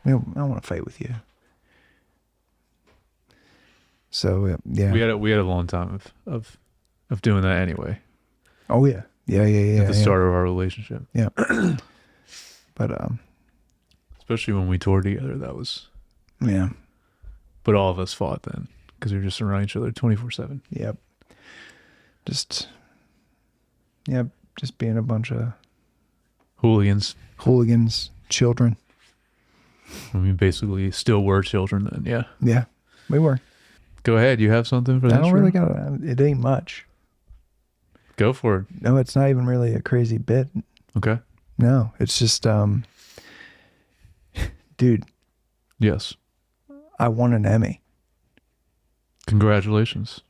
I don't want to fight with you. So yeah, we had a long time of doing that anyway. Oh yeah. At the start of our relationship. Yeah. But especially when we toured together, that was. Yeah. But all of us fought then because we were just around each other 24/7. Yep. Just being a bunch of hooligans, children. I mean, basically, still were children then. Yeah. Yeah, we were. Go ahead. You have something for that? I don't really got it. It ain't much. Go for it. No, it's not even really a crazy bit. Okay. No, it's just, dude. Yes. I won an Emmy. Congratulations.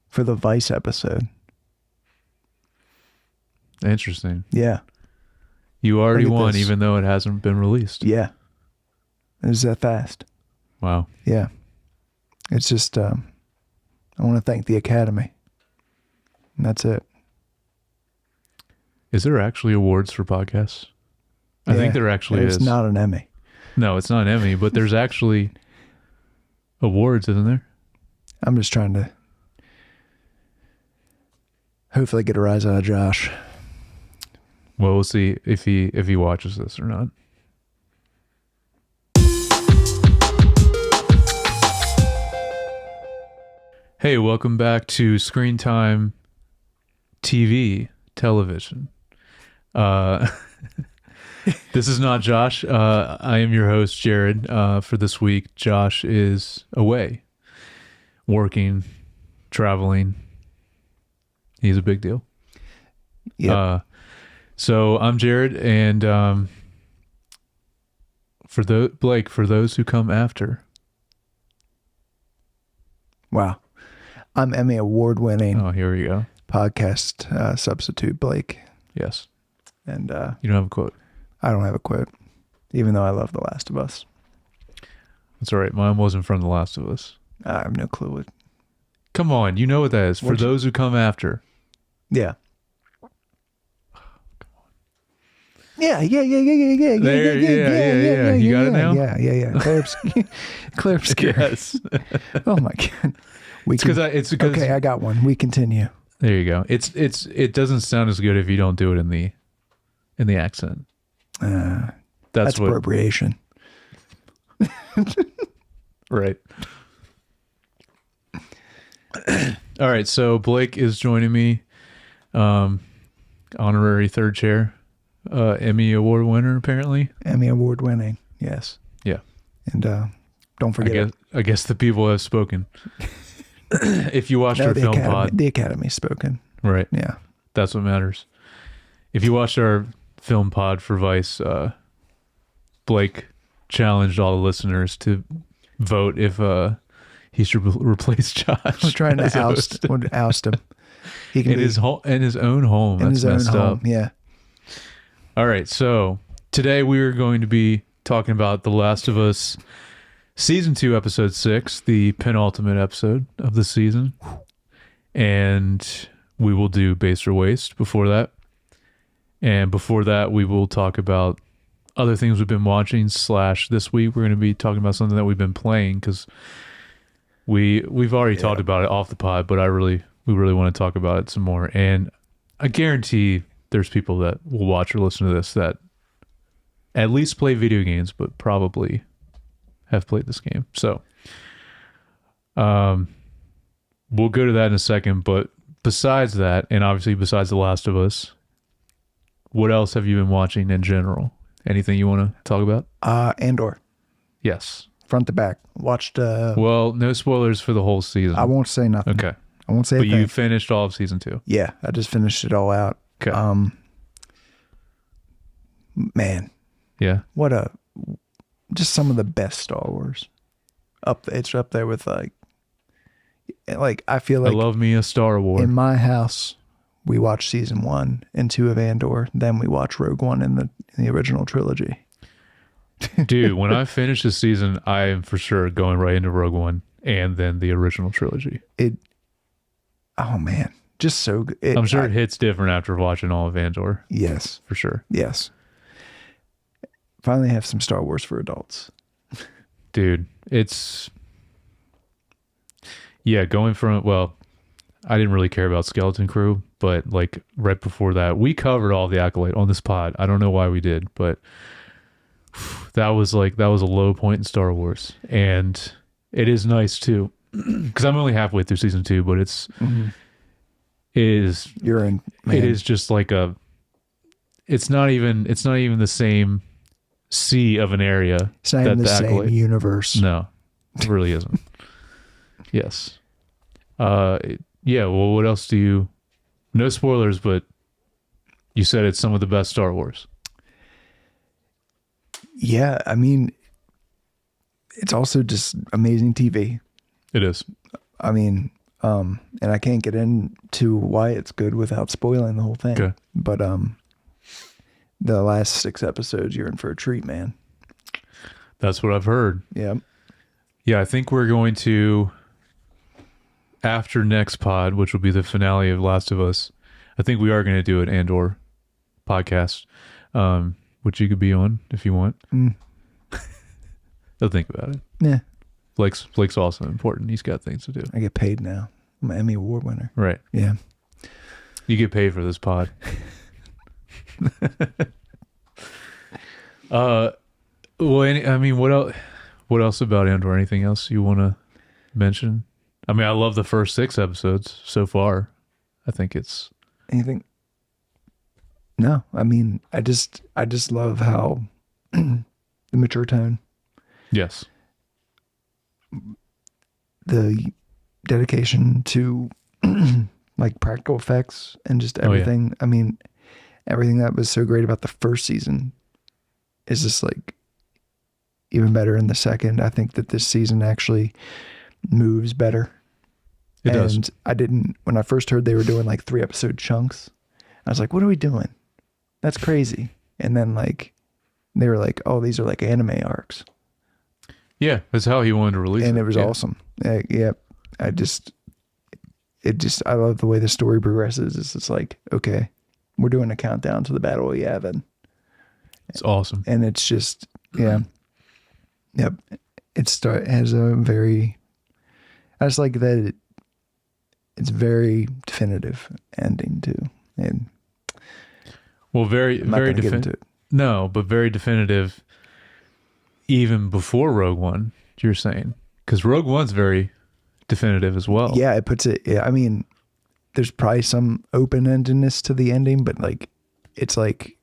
For the Vice episode. Interesting. Yeah. You already won, even though it hasn't been released. Yeah. It was that fast. Wow. Yeah. It's just, I want to thank the Academy. And that's it. Is there actually awards for podcasts? I think there actually is. It's not an Emmy. No, it's not an Emmy, but there's actually awards, isn't there? I'm just trying to hopefully get a rise out of Josh. Well, we'll see if he watches this or not. Hey, welcome back to Screen Time television. This is not Josh. I am your host, Jared. For this week, Josh is away, working, traveling. He's a big deal. Yeah. So I'm Jared, and Blake, for those who come after. Wow. I'm Emmy award-winning. Oh, here we go. Podcast substitute Blake. Yes. And you don't have a quote. I don't have a quote, even though I love The Last of Us. That's all right. Mine wasn't from The Last of Us. I have no clue what. Come on, you know what that is. For those who come after. Yeah. Yeah. Yeah. You got it now? Yeah. Claire Obscure. Yes. Oh my God. It's because okay, I got one. We continue. There you go. It doesn't sound as good if you don't do it in the accent. That's what, appropriation. Right. All right. So Blake is joining me. Honorary third chair. Emmy Award winner, apparently. Emmy Award winning. Yes. Yeah. And don't forget. I guess the people have spoken. If you watched our film pod. The Academy's spoken. Right. Yeah. That's what matters. If you watched our film pod for Vice, Blake challenged all the listeners to vote if he should replace Josh. I'm trying to oust him. He can in his own home. That's messed up. Yeah. All right. So today we are going to be talking about The Last of Us Season 2, Episode 6, the penultimate episode of the season. And we will do Base or Waste before that. And before that, we will talk about other things we've been watching / this week. We're going to be talking about something that we've been playing because we've already talked about it off the pod, but we really want to talk about it some more. And I guarantee there's people that will watch or listen to this that at least play video games, but probably have played this game. So we'll go to that in a second. But besides that, and obviously besides The Last of Us, what else have you been watching in general? Anything you want to talk about? Andor. Yes. Front to back. Watched. Well, no spoilers for the whole season. I won't say nothing. Okay. I won't say. But you finished all of season 2. Yeah, I just finished it all out. Okay. Man. Yeah. Just some of the best Star Wars. It's up there with like I feel like I love me a Star Wars. In my house, we watch season 1 and 2 of Andor, then we watch Rogue One in the original trilogy. Dude, when I finish this season, I am for sure going right into Rogue One and then the original trilogy. Oh man, just so good. I'm sure it hits different after watching all of Andor. Yes, for sure. Yes, finally have some Star Wars for adults. Dude, it's going from, well, I didn't really care about Skeleton Crew, but like right before that, we covered all the Acolyte on this pod. I don't know why we did, but that was a low point in Star Wars, and it is nice too, because I'm only halfway through season 2, but You're in. Man. it is just like it's not even the same sea of an area. It's not even the same universe. No, it really isn't. Yes. Yeah. Well, what else do you? No spoilers, but you said it's some of the best Star Wars. Yeah, I mean, it's also just amazing TV. It is. I mean, and I can't get into why it's good without spoiling the whole thing. Okay. But the last 6 episodes, you're in for a treat, man. That's what I've heard. Yeah. Yeah, I think we're going to, after next pod, which will be the finale of Last of Us, I think we are going to do an Andor podcast, which you could be on if you want. I'll think about it. Yeah. Blake's also important. He's got things to do. I get paid now. I'm an Emmy Award winner. Right. Yeah. You get paid for this pod. Well, I mean, what else? What else about Andor? Anything else you want to mention? I mean, I love the first 6 episodes so far. I think it's anything. No, I mean, I just love how the mature tone, yes, the dedication to like practical effects and just everything. Oh, yeah. I mean, everything that was so great about the first season is just like even better in the second. I think that this season actually moves better. It does. And when I first heard they were doing like 3 episode chunks, I was like, what are we doing? That's crazy. And then like, they were like, oh, these are like anime arcs. Yeah, that's how he wanted to release it. And it was yeah. awesome. Yeah. I love the way the story progresses. It's just like, okay, we're doing a countdown to the Battle of Yavin. It's awesome. And it's just, yeah. Yep. It has a very, I just like that it's very definitive ending too. And well, very get into definitive. it. No, but very definitive. Even before Rogue One, you're saying, because Rogue One's very definitive as well. Yeah, it puts it. Yeah, I mean, there's probably some open-endedness to the ending, but like, it's like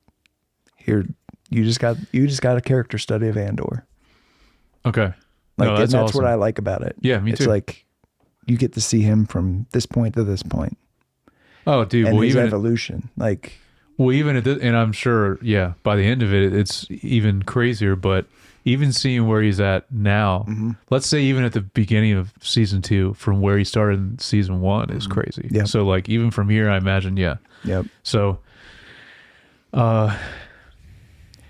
here you just got a character study of Andor. Okay. Like, no, and that's awesome. what I like about it. Yeah, me too. It's like you get to see him from this point to this point. Oh, dude. And well, his even evolution, like. Well, even at this, and I'm sure, yeah, by the end of it, it's even crazier. But even seeing where he's at now, let's say even at the beginning of season 2, from where he started in season 1 is crazy. Yeah. So like even from here, I imagine, yeah. Yep. So, what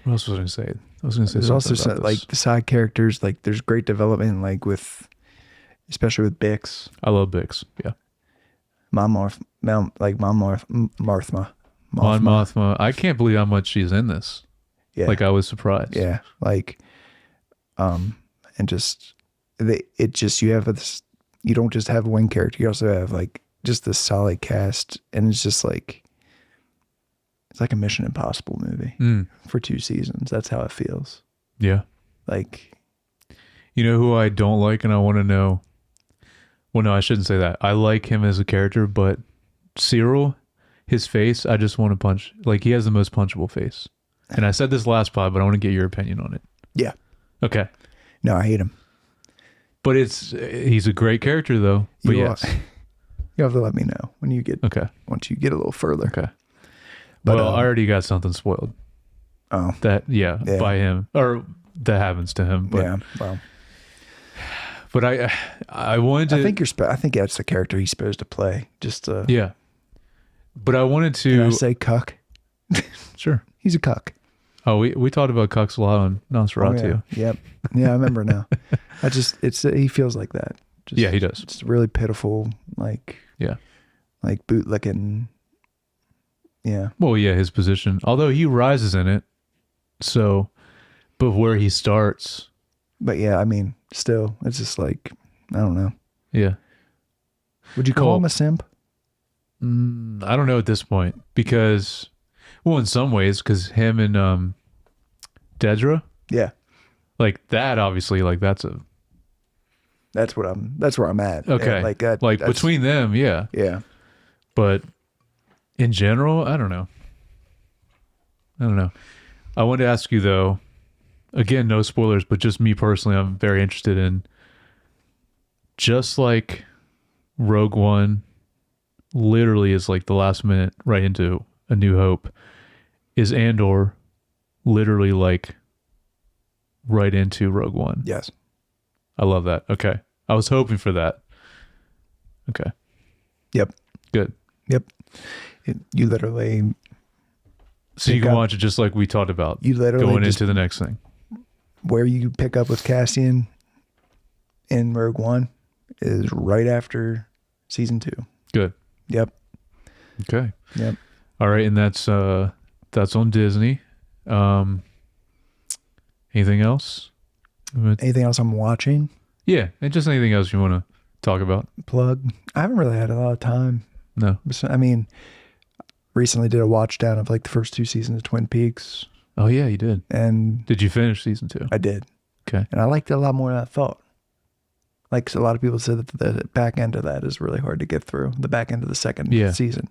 else was I going to say? I was going to say there's also about like the side characters. Like there's great development, like especially with Bix. I love Bix. Yeah. Mon Mothma. I can't believe how much she's in this. Yeah. Like I was surprised. Yeah. Like, and just you have this. You don't just have one character. You also have like just this solid cast, and it's just like it's like a Mission Impossible movie for 2 seasons. That's how it feels. Yeah. Like, you know who I don't like, and I want to know. Well, no, I shouldn't say that. I like him as a character, but Cyril, his face, I just want to punch. Like, he has the most punchable face. And I said this last pod, but I want to get your opinion on it. yeah. Okay. No, I hate him. But he's a great character, though. But yes. You have to let me know when you get once you get a little further. Okay. But well, I already got something spoiled. Oh. Yeah, by him. Or that happens to him. But, yeah. Well. But I wanted to. I think that's the character he's supposed to play. Just yeah. But I wanted to. Can I say cuck? Sure. He's a cuck. Oh, we talked about cucks a lot on Nosferatu. Oh, yeah. Yep. Yeah, I remember now. He feels like that. Just, yeah, he does. It's really pitiful, like bootlicking. Yeah. Well, yeah, his position. Although he rises in it, so But where he starts, But yeah, I mean, still, it's just like, I don't know. yeah. Would you call Well, him a simp? I don't know at this point because, well, in some ways, because him and Dedra, Yeah, like that, obviously, like that's a that's where I'm at. okay. Yeah, like that. Like That's, between them, yeah. yeah, But in general, I don't know. I don't know. I wanted to ask you though. Again, no spoilers, but just me personally, I'm very interested in. Just like Rogue One, literally is like the last minute right into A New Hope. Is Andor literally like right into Rogue One? yes, I love that. Okay. I was hoping for that. Okay. yep, Good. yep. You literally, So you pick can up- watch it just like we talked about you literally going just into the next thing. where you pick up with Cassian in Rogue One is right after season 2. Good. Yep, Okay. yep. All right, and that's on Disney. Anything else? Anything else I'm watching? Yeah, and just anything else you want to talk about? Plug. I haven't really had a lot of time. No. I mean, recently did a watch down of like the first 2 seasons of Twin Peaks, Oh yeah, you did. and Did you finish season 2? I did, Okay. and I liked it a lot more than I thought. Like a lot of people said that the back end of that is really hard to get through. The back end of the second Yeah. season.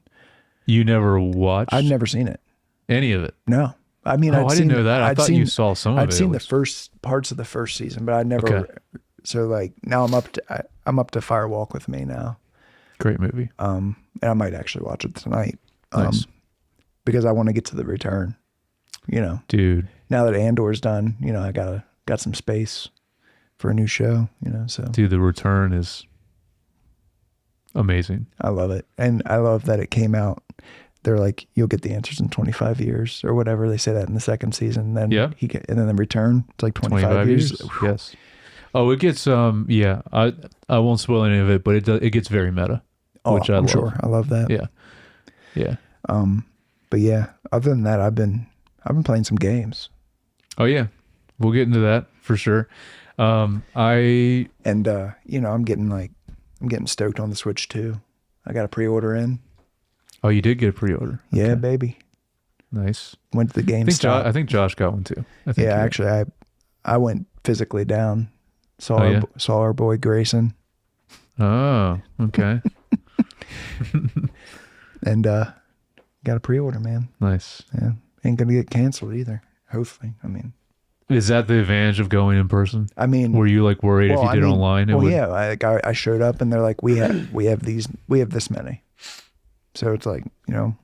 You never watched I've never seen it. any of it. No, I mean, Oh, I didn't know that. I thought you saw some of it. I'd seen at the least. first parts of the first season, but I never. Okay. So like now I'm up to Fire Walk with Me now. Great movie. And I might actually watch it tonight. Nice. Because I want to get to the return. You know, Dude. now that Andor's done, you know, I got some space for a new show. You know, so Dude, the return is amazing. I love it, and I love that it came out. They're like, you'll get the answers in 25 years or whatever. They say that in the second season. Then Yeah. and then the return, it's like 25 years. Yes. Oh, it gets yeah. I won't spoil any of it, but it gets very meta, Oh, which I I'm love. sure. I love that. Yeah. Yeah. But yeah, other than that, I've been playing some games, Oh yeah. We'll get into that for sure. I and you know, I'm getting stoked on the Switch too. I got a pre-order in. Oh, you did get a pre-order. Yeah, Okay. baby. Nice. Went to the GameStop. I think Josh got one too. I think Yeah, you- actually, I went physically down. Saw Oh, yeah? saw our boy Grayson, Oh, okay. and got a pre-order, man. Nice. Yeah, ain't gonna get canceled either. Hopefully, I mean, Is that the advantage of going in person? Were you like worried if you did online? Yeah, I showed up and they're like, we have this many, so it's like, you know,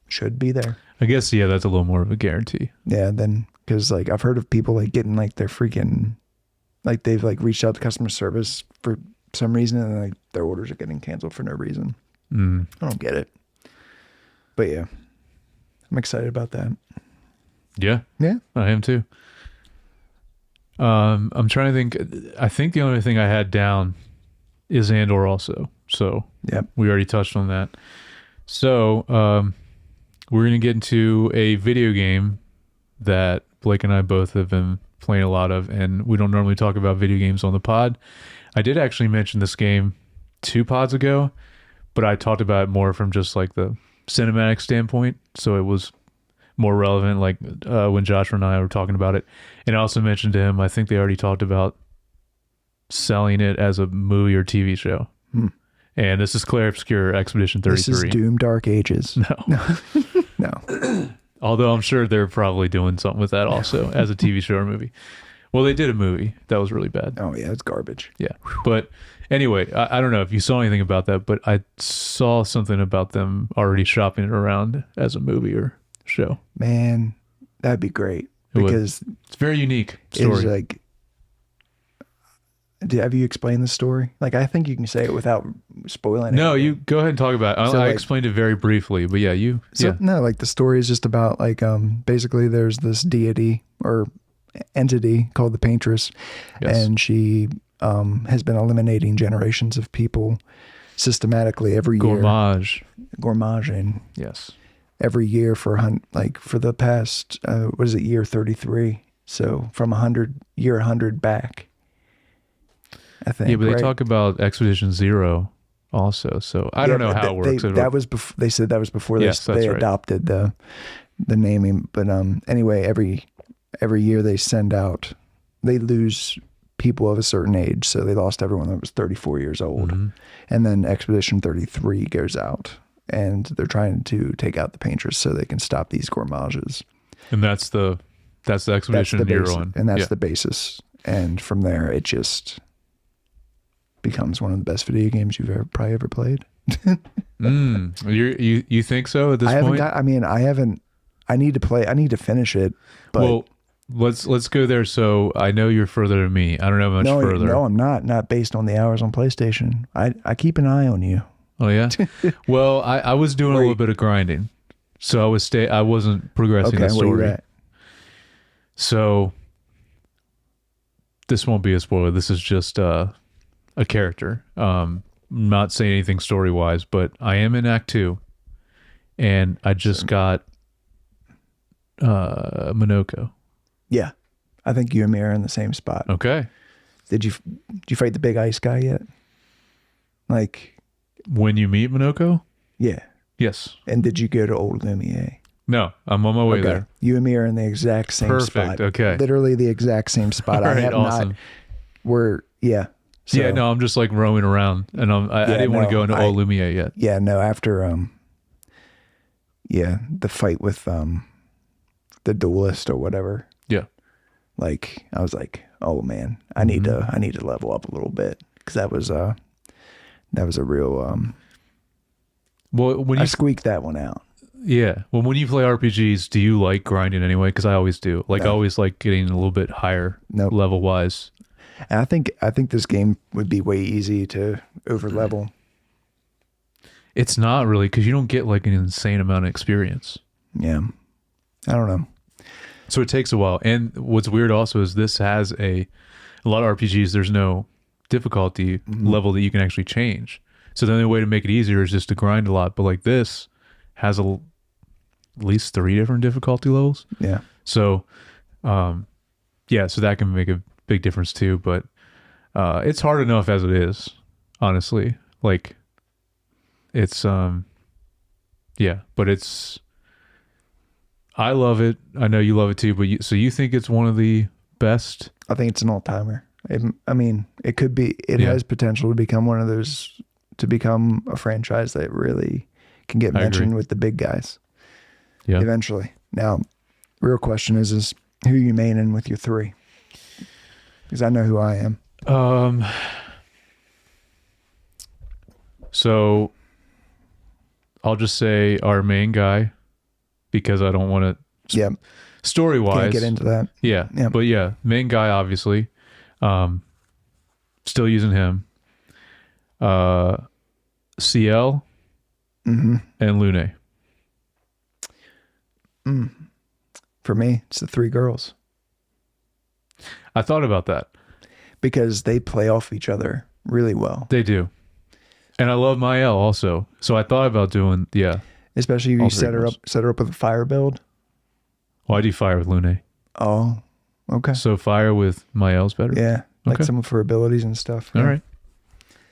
should be there. I guess yeah, that's a little more of a guarantee. Yeah, then because like I've heard of people like getting like their freaking, like they've like reached out to customer service for some reason and like their orders are getting canceled for no reason. Mm. I don't get it, but yeah, I'm excited about that. Yeah, Yeah, I am too. I'm trying to think. I think the only thing I had down is Andor also. So yep. we already touched on that. So we're gonna get into a video game that Blake and I both have been playing a lot of, and we don't normally talk about video games on the pod. I did actually mention this game 2 pods ago, but I talked about it more from just like the cinematic standpoint, so it was more relevant like when Josh and I were talking about it. And I also mentioned to him, I think they already talked about selling it as a movie or TV show. And this is Claire Obscure Expedition 33. This is Doom Dark Ages. No. No. Although I'm sure they're probably doing something with that also as a TV show or movie. Well, they did a movie that was really bad. Oh yeah, it's garbage. Yeah. But anyway, I don't know if you saw anything about that, but I saw something about them already shopping it around as a movie or show. Man, that'd be great It would. because It's a very unique it's story. like. Have you explained the story? Like, I think you can say it without spoiling it. No, you go ahead and talk about it. So, I like- explained it very briefly, but yeah, So, no, like the story is just about like basically there's this deity or entity called the Paintress, Yes. and she has been eliminating generations of people systematically every year. Gourmage. Gourmaging. Yes. every year for the past what is it, year 33. So from 100 back, I think. Yeah, but they right? talk about Expedition Zero also. So I don't know how it works. That was before. They said that was before Yes, that's they right. adopted the naming. But anyway, every year they lose people of a certain age. So they lost everyone that was 34 years old, and then Expedition 33 goes out, and they're trying to take out the painters so they can stop these gourmages. And that's the Expedition That's the you're basis, on. and that's Yeah. the basis. And from there, it just becomes one of the best video games you've probably ever played. You think so at this I haven't point? got. I mean, I haven't. I need to play. I need to finish it. But Well, let's go there. So I know you're further than me. I don't know much further. no, I'm not. Not based on the hours on PlayStation. I keep an eye on you. Oh yeah. Well, I was doing a Where little bit of grinding, so I wasn't progressing Okay, the where you story. at? So this won't be a spoiler. This is just a character. Not saying anything story wise, but I am in Act 2, and I just got Minoko. Yeah, I think you and me are in the same spot. Okay. Did you fight the big ice guy yet? Like, When you meet Minoko? yeah. Yes. And did you go to Old Lumiere? No, I'm on my way there. You and me are in the exact same Perfect. spot. Okay. Literally the exact same spot. All I right, have awesome. not. Yeah. So, Yeah, no, I'm just like roaming around, and I didn't want to go into Old Lumiere yet. Yeah, no, after the fight with the duelist or whatever. Yeah. Like, I was like, oh man, I need to level up a little bit, because that was a real Well, when I you squeaked that one out. yeah, well, when you play RPGs, do you like grinding anyway? Because I always do. Like, I No. always like getting a little bit higher Nope. level wise. And I think this game would be way easy to over level. It's not really, because you don't get like an insane amount of experience. Yeah. I don't know. So it takes a while. And what's weird also is this has a lot of RPGs, there's no difficulty level that you can actually change. So the only way to make it easier is just to grind a lot. But like this has at least 3 different difficulty levels. Yeah. So, yeah, so that can make a big difference too. But it's hard enough as it is, honestly. Like, it's, yeah, but it's, I love it. I know you love it too, but so you think it's one of the best? I think it's an all-timer. I mean, it could be, it has potential to become one of those, to become a franchise that really can get mentioned with the big guys. Yeah. Eventually. Now, real question is who you maining with your 3? Because I know who I am. So I'll just say our main guy, because I don't want to, Yeah. story wise, Can't get into that. yeah. Yeah. But yeah, main guy, obviously, still using him, CL and Lune. For me, it's the 3 girls, I thought about that. because they play off each other really well. They do. And I love Mael also. So I thought about doing, yeah. Especially if All you 3 set her up with a fire build. Well, I do fire with Lune. Oh, okay. So fire with Mael's better? Yeah. Like Okay. some of her abilities and stuff. All Yeah. right.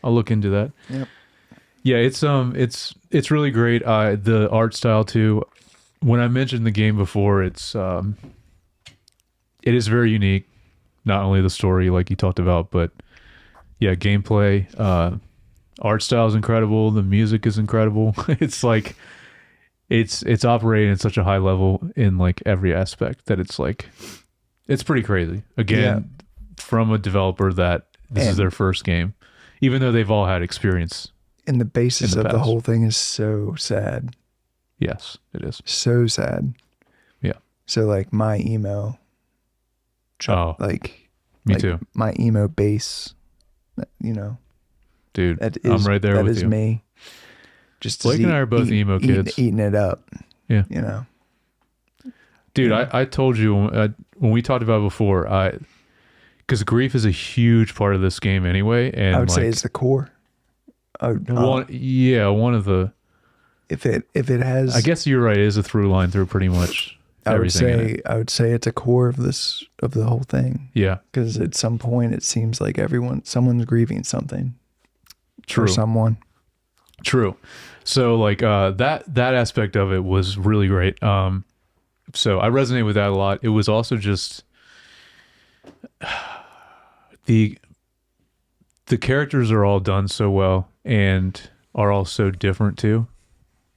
I'll look into that. Yep. Yeah, it's really great. The art style too. When I mentioned the game before, it is very unique. Not only the story like you talked about, but yeah, gameplay, art style is incredible. The music is incredible. It's like it's operating at such a high level in like every aspect that it's like it's pretty crazy. Again, from a developer that this is their first game, even though they've all had experience. And the basis in the of the past. whole thing is so sad. Yes, it is. So sad. Yeah. So like my emo, Oh, like me like too, my emo bass, you know, dude. that is, I'm right there that with is you. me. Just Blake and I are both emo kids. eating it up. Yeah. You know, Dude, Yeah. I told you when we talked about it before, because grief is a huge part of this game anyway, and I would like, say it's the core. Oh, one of the if it has, I guess you're right. It is a through line through pretty much everything in it. I would say it's a core of the whole thing. Yeah, Because at some point it seems like someone's grieving something. true. Or someone. True. So like that aspect of it was really great. So I resonate with that a lot. It was also just the characters are all done so well and are all so different too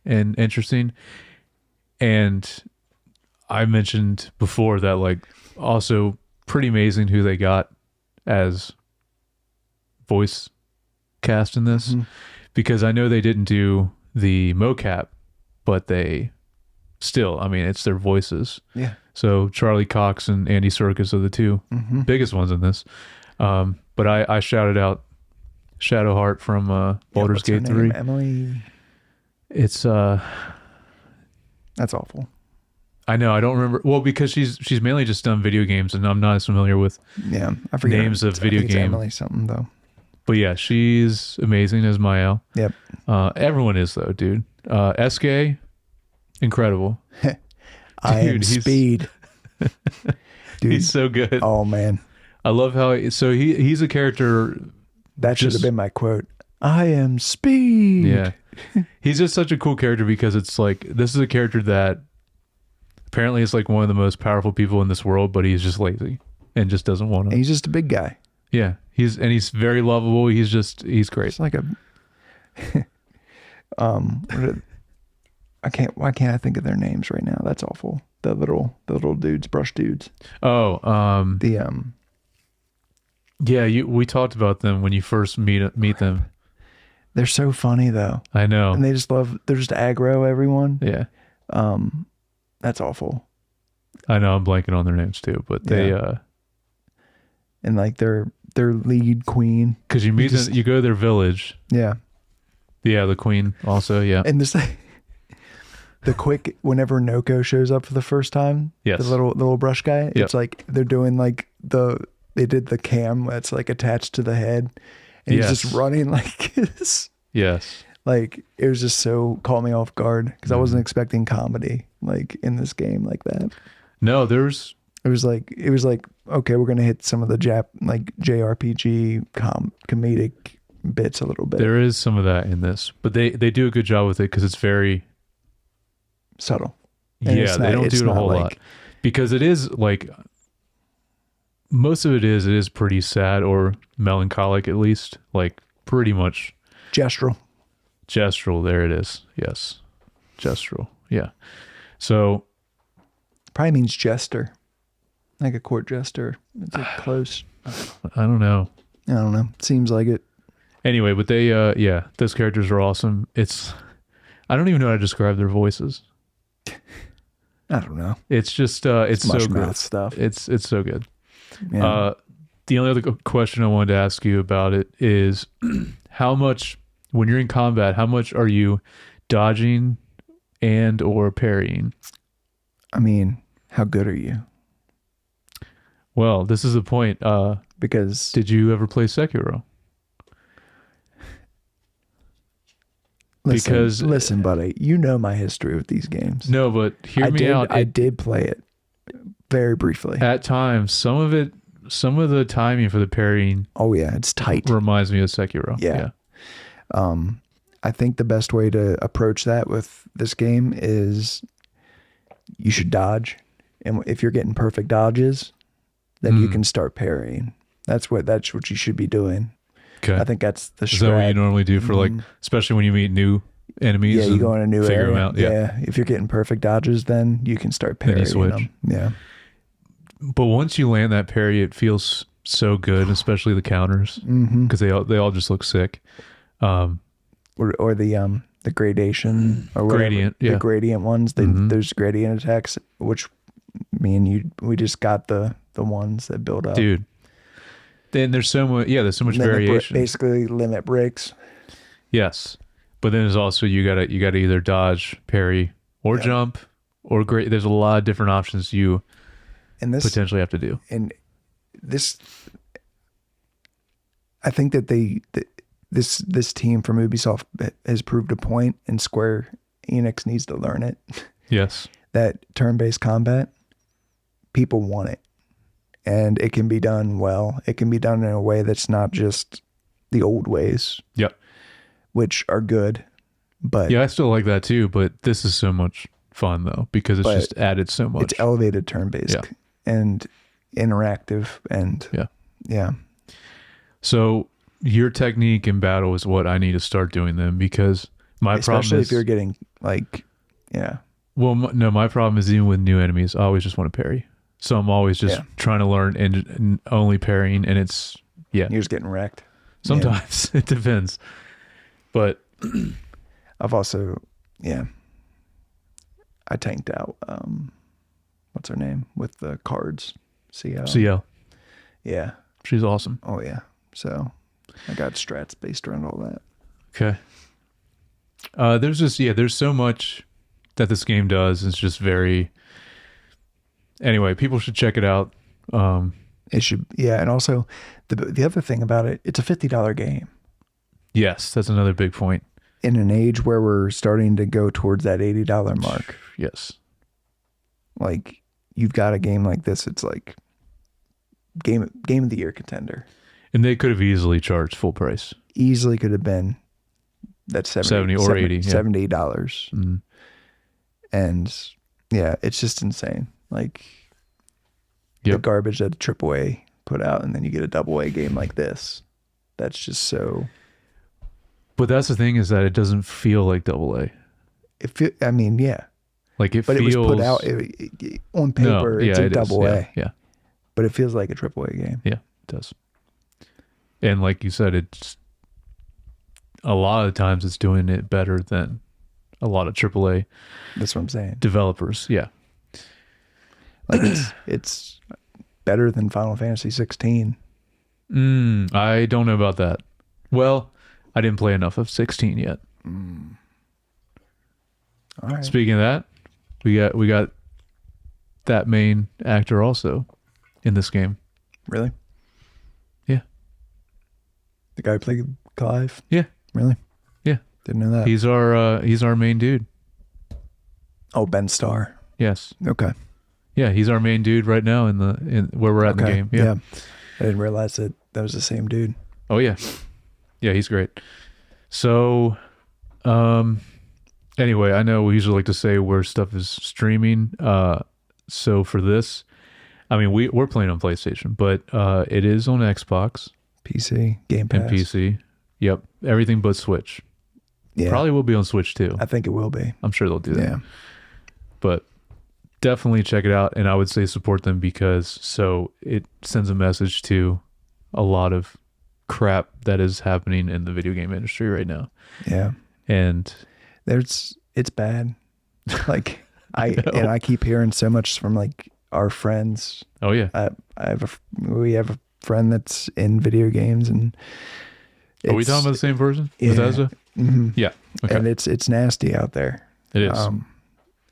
and interesting. And I mentioned before that like also pretty amazing who they got as voice cast in this. Because I know they didn't do the mocap, but they still, I mean, it's their voices. Yeah. So Charlie Cox and Andy Serkis are the two biggest ones in this. But I shouted out Shadowheart from Baldur's what's her Gate name? 3. Emily. It's That's awful. I know, I don't remember. Well, because she's mainly just done video games, and I'm not as familiar with Yeah, I forget names of video I think it's game. Emily something though. But yeah, she's amazing as Mael. Yep. Everyone is though, dude. SK, incredible. I am Dude, Speed. Dude, He's so good. oh man, I love how he's a character. that should have Just- been my quote. I am Speed. Yeah, he's just such a cool character because it's like this is a character that apparently is like one of the most powerful people in this world, but he's just lazy and just doesn't want And to. he's just a big guy. Yeah, he's very lovable. He's great. It's like a why can't I think of their names right now? That's awful. The little dudes, brush dudes. Oh, The yeah, we talked about them when you first meet them. they're so funny though. I know. And they're just aggro everyone. Yeah, That's awful. I know. I'm blanking on their names too, but they Yeah. And like their lead queen. because you meet just- them, you go to their village. Yeah. Yeah, the queen also. Yeah, And this the quick whenever Noko shows up for the first time, yes. the little brush guy, Yep. it's like they're doing like they did the cam that's like attached to the head, and he's just Yes. running like this. Yes. Like it was just so caught me off guard because I wasn't Mm-hmm. expecting comedy like in this game like that. No, there's It was like okay, we're gonna hit some of the JRPG comedic bits a little bit. there is some of that in this, but they do a good job with it because it's very Subtle. And yeah. it's They not- don't it's do it a not whole like- lot because it is like most of it is pretty sad or melancholic at least, like pretty much Gestural. gestural. There it is. Yes, gestural. Yeah. So Probably means jester. Like a court jester. It's like close. I don't know. I don't know. Seems like it. Anyway, but they yeah, those characters are awesome. I don't even know how to describe their voices. I don't know. It's just it's so Mush good. mouth stuff. It's so good. Yeah. The only other question I wanted to ask you about it is how much when you're in combat, how much are you dodging and or parrying? I mean, how good are you? Well, this is the point. Because Did you ever play Sekiro? listen, buddy, you know my history with these games. No, but hear me out. I did play it very briefly. At times, some of the timing for the parrying Oh yeah, it's tight. reminds me of Sekiro. Yeah. I think the best way to approach that with this game is you should dodge, and if you're getting perfect dodges, then you can start parrying. That's what you should be doing. Okay. I think that's the Is that what you strat. normally do for like, especially when you meet new enemies? Yeah, you and go in a new figure area. them out. Yeah. If you're getting perfect dodges, then you can start Then you parrying switch. them. Yeah. But once you land that parry, it feels so good, especially the counters because they all just look sick. Or the gradation or whatever. Gradient, yeah. The gradient ones. There's gradient attacks, which me and you we just got the ones that build up. Dude. Then there's so much. Yeah, there's so much Limit variation. basically limit breaks. Yes, but then there's also you gotta either dodge, parry, or jump, or great. There's a lot of different options you And this potentially have to do. and this I think that this team from Ubisoft has proved a point, and Square Enix needs to learn it. Yes. That turn-based combat, people want it. And it can be done well. It can be done in a way that's not just the old ways, Yep. which are good. But Yeah, I still like that too, but this is so much fun though because it's But just added so much. it's elevated turn-based Yeah. and interactive and Yeah. yeah. So your technique in battle is what I need to start doing then because my problem Especially is if you're getting like, yeah. well, no, my problem is even with new enemies, I always just want to parry. So I'm always just Yeah. trying to learn and only parrying, and it's You're just getting wrecked. sometimes it depends. But I've also, yeah. I tanked out, what's her name? With the cards. CL. CL, Yeah. she's awesome. Oh, yeah. So I got strats based around all that. Okay. There's just there's so much that this game does. It's just very. Anyway, people should check it out. It should, yeah. And also, the other thing about it, it's a $50 game. Yes, that's another big point. In an age where we're starting to go towards that $80 mark, Yes. like you've got a game like this, it's like game of the year contender. And they could have easily charged full price. Easily could have been that 70 or 80, yeah. $70. Mm. And yeah, it's just insane. Like the Yep. garbage that AAA put out, and then you get a AA game like this. That's just so. But that's the thing is that it doesn't feel like AA. I mean, yeah, Like it but feels. it was put out on paper. It's a it is. AA, Yeah, but it feels like a AAA game. yeah, it does. And like you said, it's a lot of times it's doing it better than a lot of AAA That's what I'm saying. developers. Yeah. Like it's better than Final Fantasy 16. I don't know about that. Well, I didn't play enough of 16 yet. All right. Speaking of that, we got that main actor also in this game. Really? Yeah. The guy who played Clive? Yeah. Really? Yeah. Didn't know that. He's our main dude. Oh, Ben Starr. Yes. Okay. Yeah, he's our main dude right now in where we're at in the game. Yeah. I didn't realize that was the same dude. Oh yeah. Yeah, he's great. So anyway, I know we usually like to say where stuff is streaming. So for this, I mean we're playing on PlayStation, but it is on Xbox PC, Game Pass. and PC. Yep. Everything but Switch. Yeah. Probably will be on Switch too. I think it will be. I'm sure they'll do that. Yeah. But definitely check it out, and I would say support them because it sends a message to a lot of crap that is happening in the video game industry right now. Yeah. And It's bad. Like I keep hearing so much from like our friends. oh yeah, We have a friend that's in video games, and are we talking about the same person? Yeah. Bethesda? Mm-hmm. Yeah. Okay. And it's nasty out there. It is.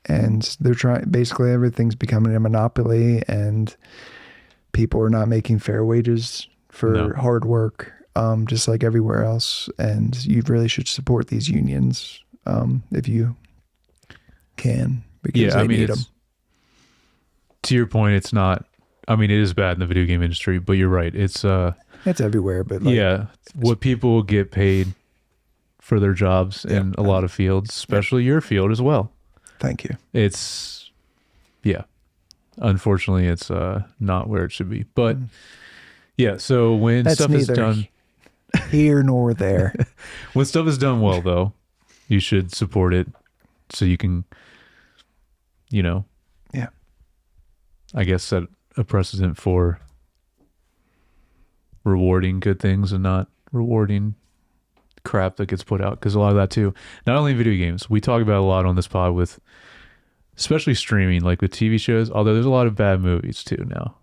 And they're trying, basically everything's becoming a monopoly, and people are not making fair wages for hard work, just like everywhere else. And you really should support these unions if you can, because they need them. To your point, it's not, I mean, it is bad in the video game industry, but you're right. It's everywhere, but like, yeah, what people get paid for their jobs in a lot of fields, especially your field as well. Thank you. It's, yeah, unfortunately, it's not where it should be. But yeah, so when That's stuff is neither done here nor there. when stuff is done well, though, you should support it so you can, Yeah. I guess set a precedent for rewarding good things and not rewarding crap that gets put out, because a lot of that too, not only in video games, we talk about a lot on this pod with especially streaming, like with TV shows, although there's a lot of bad movies too now.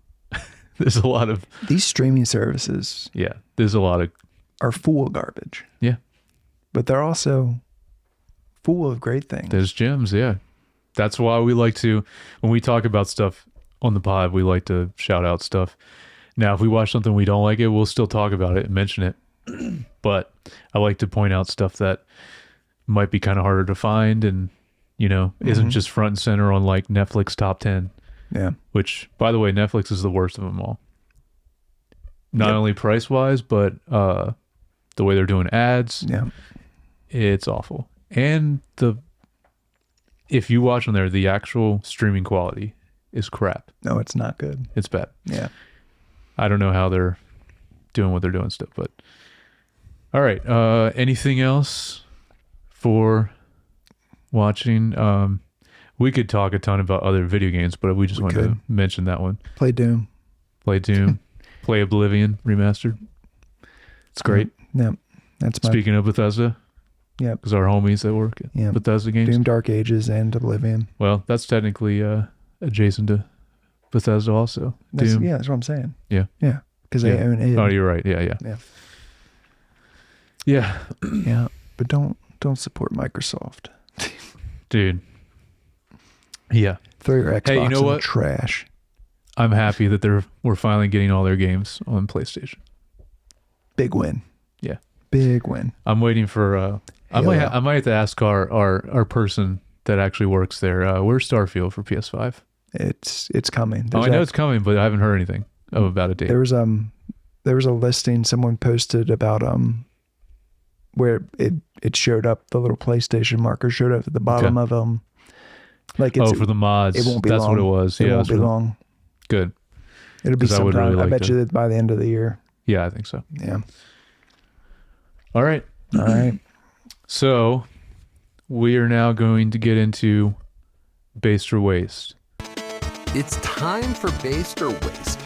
There's a lot of These streaming services there's a lot of are full of garbage, but they're also full of great things. there's gems. That's why we like to, when we talk about stuff on the pod, we like to shout out stuff. Now if we watch something we don't like it, we'll still talk about it and mention it. But I like to point out stuff that might be kind of harder to find and isn't just front and center on like Netflix top 10, Yeah. which, by the way, Netflix is the worst of them all. Not only price wise, but the way they're doing ads, it's awful. And if you watch on there, the actual streaming quality is crap. No, it's not good. It's bad. Yeah. I don't know how they're doing what they're doing still, but all right. Anything else for watching? We could talk a ton about other video games, but we just wanted to mention that one. Play Doom. Play Oblivion remastered. It's great. Yeah. That's Speaking of Bethesda. Yeah. Because our homies that work at Bethesda games. Doom, Dark Ages, and Oblivion. Well, that's technically adjacent to Bethesda also. Doom. Yeah, that's what I'm saying. Yeah. Yeah. Because they own it. Oh, you're right. Yeah. Yeah. But don't support Microsoft. Dude. Yeah. Throw your Xbox in the trash. I'm happy that we're finally getting all their games on PlayStation. Big win. Yeah. Big win. I'm waiting for I might have to ask our person that actually works there. Where's Starfield for PS5? It's coming. I know it's coming, but I haven't heard anything about a date. There was a listing someone posted about where it showed up, the little PlayStation marker showed up at the bottom of like for the mods. It won't be That's long. What it was. It won't be long. Good. It'll be sometime. Really I bet you that by the end of the year. Yeah, I think so. Yeah. All right. So we are now going to get into Based or Waste. It's time for Based or Waste.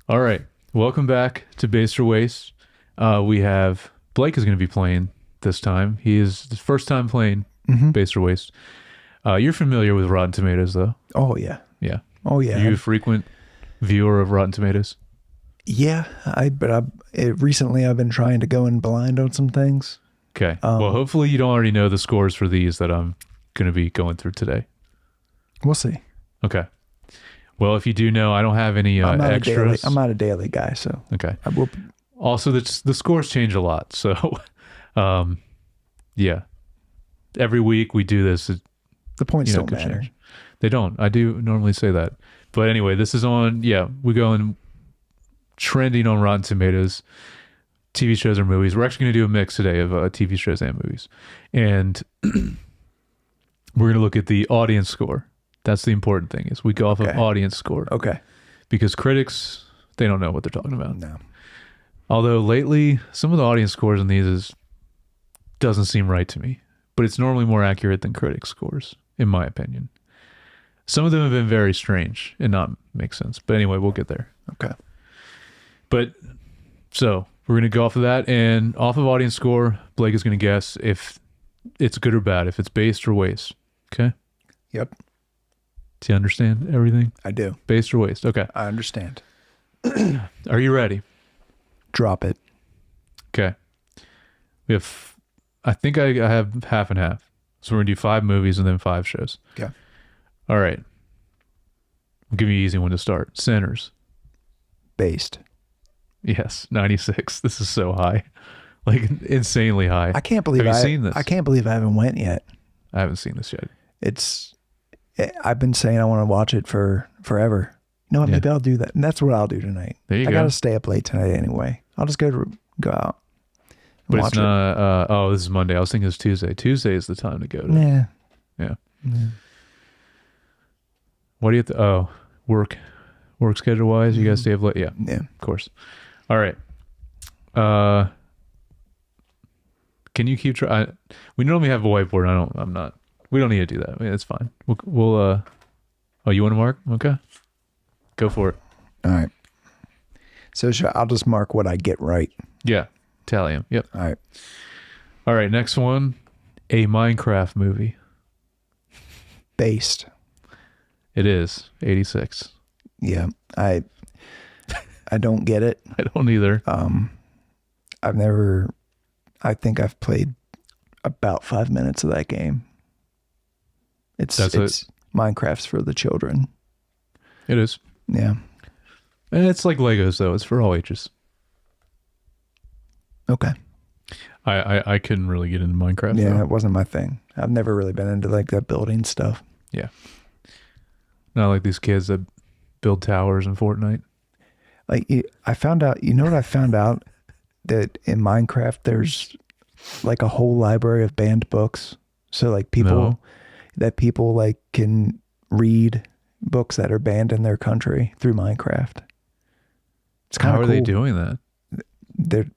All right. Welcome back to Based or Waste. We have Blake is going to be playing this time. He is his first time playing Based or Waste. You're familiar with Rotten Tomatoes, though. Oh, yeah. Yeah. Oh, yeah. Are you a frequent viewer of Rotten Tomatoes? Yeah. Recently I've been trying to go in blind on some things. Okay. Well, hopefully you don't already know the scores for these that I'm going to be going through today. We'll see. Okay. Well, if you do know, I don't have any extras. I'm not a daily guy, so. Okay. I will. Also, the scores change a lot. So, yeah. Every week we do this. The points don't matter. Change. They don't. I do normally say that. But anyway, this is on, we go in trending on Rotten Tomatoes, TV shows or movies. We're actually going to do a mix today of TV shows and movies. And we're going to look at the audience score. That's the important thing, is we go off of audience score. Okay. Because critics, they don't know what they're talking about. No. Although lately, some of the audience scores in these doesn't seem right to me. But it's normally more accurate than critics' scores, in my opinion. Some of them have been very strange and not make sense. But anyway, we'll get there. Okay. But so we're going to go off of that, and off of audience score, Blake is going to guess if it's good or bad, if it's based or waste. Okay? Yep. Do you understand everything? I do. Based or waste. Okay. I understand. Are you ready? Drop it. Okay. I think I have half and half. So we're going to do 5 movies and then 5 shows. Okay. All right. I'll give you an easy one to start. Sinners. Based. Yes, 96. This is so high. Like insanely high. I can't believe Have you seen this? I can't believe I haven't went yet. I haven't seen this yet. I've been saying I want to watch it for forever. You know what? Maybe I'll do that. And that's what I'll do tonight. There you go. I got to stay up late tonight anyway. I'll just go out. But it's not, this is Monday. I was thinking it's Tuesday. Tuesday is the time to go to. Yeah. What do you have to, work schedule wise? You guys stay up late? Yeah. Yeah. Of course. All right. Can you keep trying? We normally have a whiteboard. We don't need to do that. I mean, it's fine. We'll you want to mark? Okay. Go for it. All right. So I'll just mark what I get right. Yeah. Tally them. Yep. All right. Next one, a Minecraft movie. Based. It is 86. Yeah. I don't get it. I don't either. I think I've played about 5 minutes of that game. It's Minecraft's for the children. It is. Yeah. And it's like Legos though. It's for all ages. Okay. I couldn't really get into Minecraft. Yeah, though. it wasn't my thing. I've never really been into like that building stuff. Yeah. Not like these kids that build towers in Fortnite. Like I found out, you know what I found out? That in Minecraft there's like a whole library of banned books. So like No. people like can read books that are banned in their country through Minecraft. It's kind How of are cool. they doing that?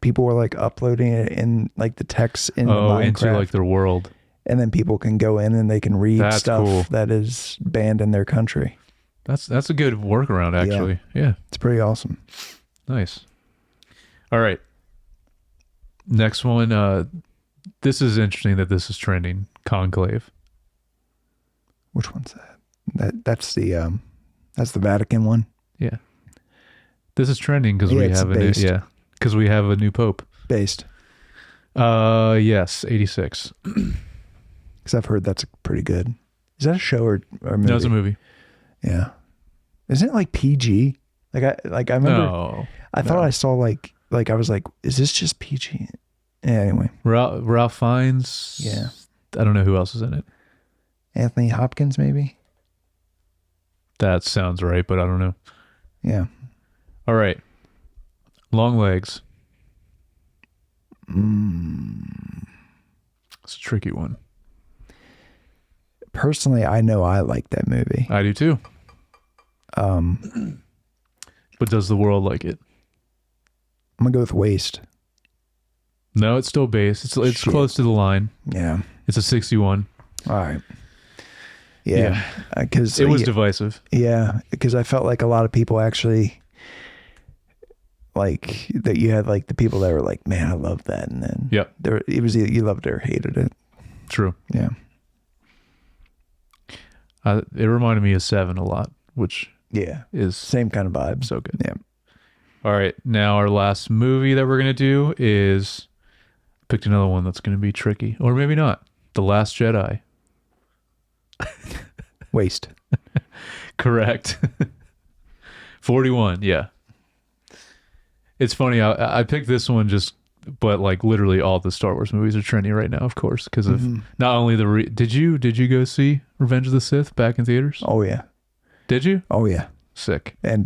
People were like uploading it in like the text in Oh, Minecraft, into like their world. and then people can go in and they can read That's stuff cool. that is banned in their country. That's a good workaround, actually. Yeah. It's pretty awesome. Nice. All right. Next one. This is interesting that this is trending. Conclave. Which one's that? That's the Vatican one. Yeah. This is trending because Yeah, we it's have based. because we have a new pope. Based. Yes, 86. Because I've heard that's pretty good. Is that a show or a movie? No, it's a movie. Yeah. Isn't it like PG? I remember. No. I thought I saw like I was like, is this just PG? Yeah, anyway. Ralph Fiennes. Yeah. I don't know who else is in it. Anthony Hopkins maybe. That sounds right, but I don't know. Yeah. All right. Long Legs. It's a tricky one. Personally, I know I like that movie. I do too. But does the world like it? I'm gonna go with Waste. No, it's still based. It's Shit. close to the line. Yeah. It's a 61. All right. Yeah. Because It was divisive. yeah, because I felt like a lot of people actually like that. You had like the people that were like, "Man, I love that," and then Yep. it was either you loved it or hated it. True. Yeah. It reminded me of Seven a lot, which Yeah. is Same kind of vibe. so good. Yeah. All right. Now our last movie that we're going to do is picked another one that's going to be tricky, or maybe not. The Last Jedi. Waste. Correct. 41. Yeah. It's funny. I picked this one but like literally all the Star Wars movies are trendy right now, of course, because of not only did you go see Revenge of the Sith back in theaters? Oh yeah. Did you? Oh yeah. Sick. And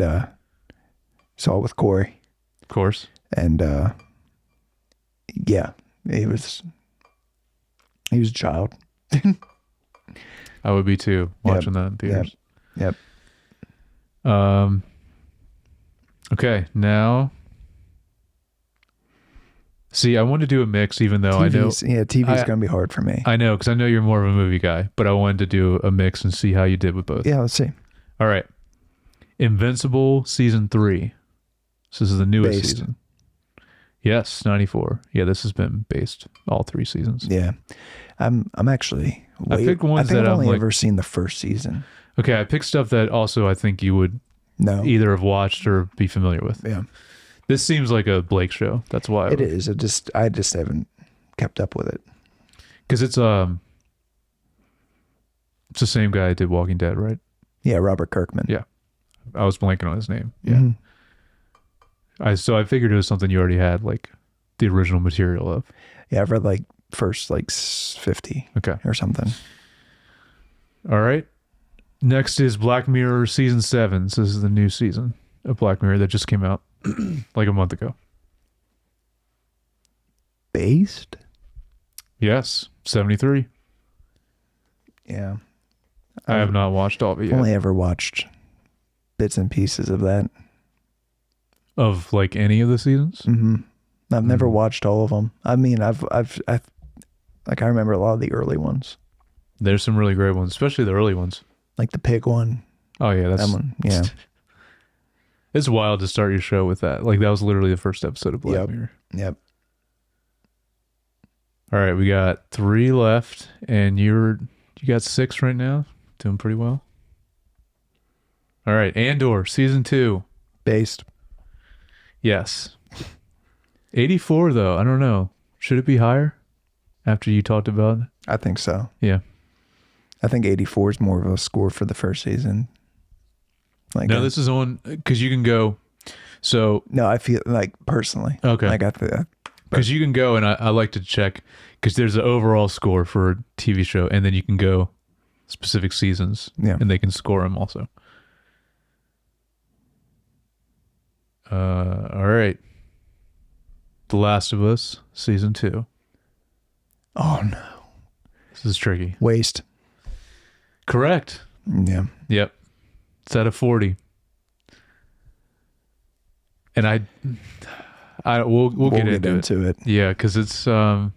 saw it with Corey. Of course. And yeah, he was a child. I would be too, watching that in theaters. Yep. Okay, now. See, I want to do a mix, even though TV's, I know. Yeah, TV's I- gonna be hard for me. I know, because I know you're more of a movie guy, but I wanted to do a mix and see how you did with both. Yeah, let's see. All right. Invincible season 3. This is the newest Based. season. Yes, 94. Yeah, this has been based all 3 seasons. Yeah, I'm actually. I picked ones I think that I've I'm only like- ever seen the first season. Okay, I picked stuff that also I think you would No. either have watched or be familiar with. Yeah, This seems like a Blake show. That's why. it is. I just haven't kept up with it. Because it's the same guy that did Walking Dead, right? Yeah, Robert Kirkman. Yeah. I was blanking on his name. Yeah. Mhm. So I figured it was something you already had, like the original material of. Yeah, I've read like first like 50 Okay. or something. All right. Next is Black Mirror season 7. So this is the new season of Black Mirror that just came out like a month ago. Based. Yes, 73. Yeah, I have not watched all of it I've yet. only ever watched bits and pieces of that. Of like any of the seasons? Mm-hmm. I've never Mm. watched all of them. I mean, I remember a lot of the early ones, There's some really great ones, especially the early ones. like the pig one. Oh yeah, That one. Yeah. It's wild to start your show with that. Like that was literally the first episode of Black Yep. Mirror. Yep. All right, we got 3 left, and you got 6 right now. Doing pretty well. All right, Andor season 2. Based. Yes. 84 though. I don't know. Should it be higher? After you talked about it? I think so. Yeah. I think 84 is more of a score for the first season. Like No, this is on because you can go. So no, I feel like personally. okay. Like I because you can go and I like to check because there's an overall score for a TV show, and then you can go specific seasons, and they can score them also. All right, The Last of Us season 2. Oh no, This is tricky. waste. Correct. Yeah. Yep. It's at a 40. And we'll get into it. Yeah, because it's I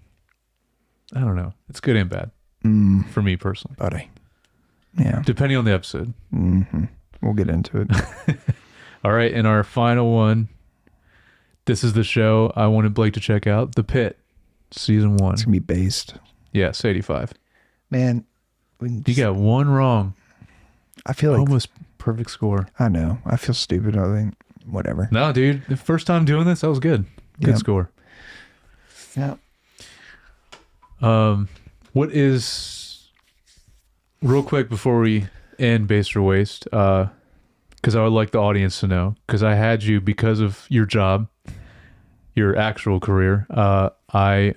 don't know. It's good and bad for me personally. Buddy. Yeah. Depending on the episode. Mm-hmm. We'll get into it. All right, and our final one. This is the show I wanted Blake to check out. The Pit, season 1. It's gonna be based. Yes, 85. Man, You got one wrong. I feel like Almost perfect score. I know. I feel stupid. I think whatever. No, dude. The first time doing this, that was good. Good score. Yeah. What is real quick before we end Base or Waste? Because I would like the audience to know. Because I had you because of your job, your actual career. I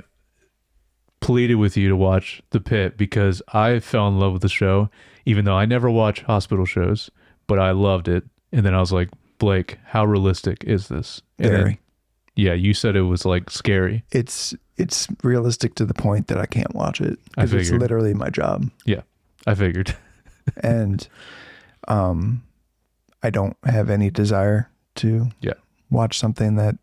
pleaded with you to watch The Pit because I fell in love with the show, even though I never watch hospital shows, but I loved it. And then I was like, Blake, how realistic is this? And Very. then, yeah, you said it was like scary. It's realistic to the point that I can't watch it I because it's figured. literally my job, Yeah, I figured. and I don't have any desire to watch something that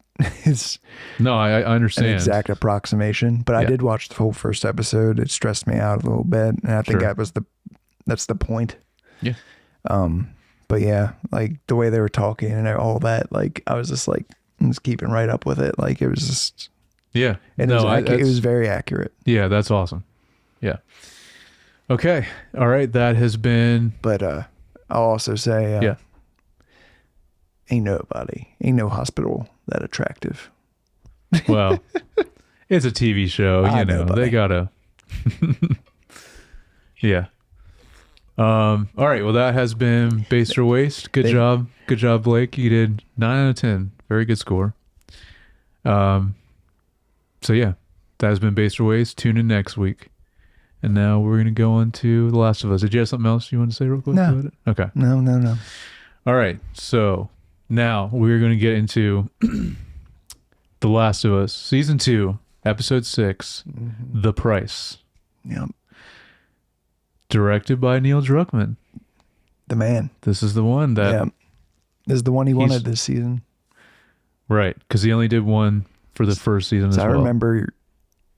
is No, I an understand. exact approximation. But I did watch the whole first episode. It stressed me out a little bit, and I think that's the point. Yeah. But yeah, like the way they were talking and all that, like I was just like keeping right up with it. Like it was just Yeah. and No, it was very accurate. yeah, that's awesome. Yeah. Okay. All right. That has been. But I'll also say ain't no hospital that attractive. Well, it's a TV show. I You know, know, buddy. they gotta. Yeah. All right. Well, that has been Base or Waste. Good job. Good job, Blake. You did 9 out of 10. Very good score. So yeah, that has been Base or Waste. Tune in next week. And now we're gonna go on to The Last of Us. Did you have something else you want to say real quick No. about it? Okay. No. All right. So now we're going to get into The Last of Us, Season 2, Episode 6, The Price. Yep. Directed by Neil Druckmann. The man. This is the one that... This is the one he wanted this season. Right, because he only did one for the first season as I well.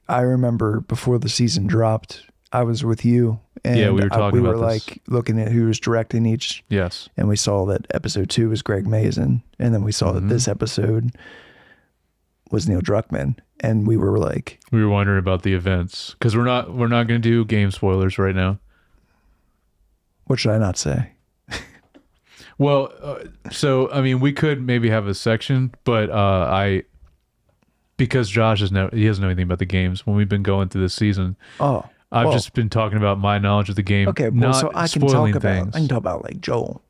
I remember before the season dropped, I was with you. And Yeah, we were talking about We were this. like looking at who was directing each. Yes. And we saw that episode 2 was Greg Mazin. And then we saw that this episode was Neil Druckmann. And we were like... We were wondering about the events. Because we're not going to do game spoilers right now. What should I not say? Well, so, I mean, we could maybe have a section, but because Josh he doesn't know anything about the games when we've been going through this season. I've just been talking about my knowledge of the game. Okay, well, not so I can spoiling talk things. about like Joel.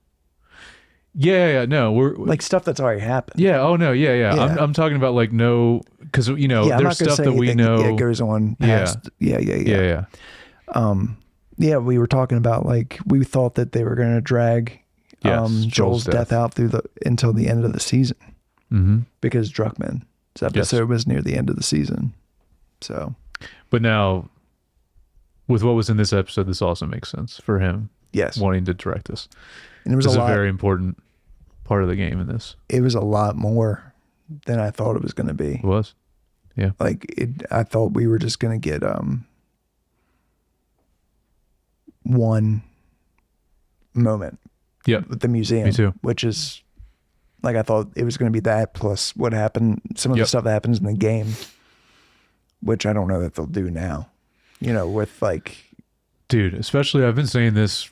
Yeah, no, we're Like stuff that's already happened. yeah. Oh no, yeah. I'm talking about like no, because I'm not there's gonna stuff say that we anything know. that goes on past. Yeah. Yeah, we were talking about like we thought that they were going to drag Joel's death out until the end of the season because Druckmann's episode was near the end of the season. So, But now, with what was in this episode, this also makes sense for him. yes, Wanting to direct this. and it was This is a lot. a very important part of the game in this. It was a lot more than I thought it was going to be. It was. Yeah. Like I thought we were just going to get one moment. Yep. With the museum. Me too. Which is like I thought it was going to be that plus what happened, some of the stuff that happens in the game, which I don't know that they'll do now. You know, with like, Dude, especially I've been saying this.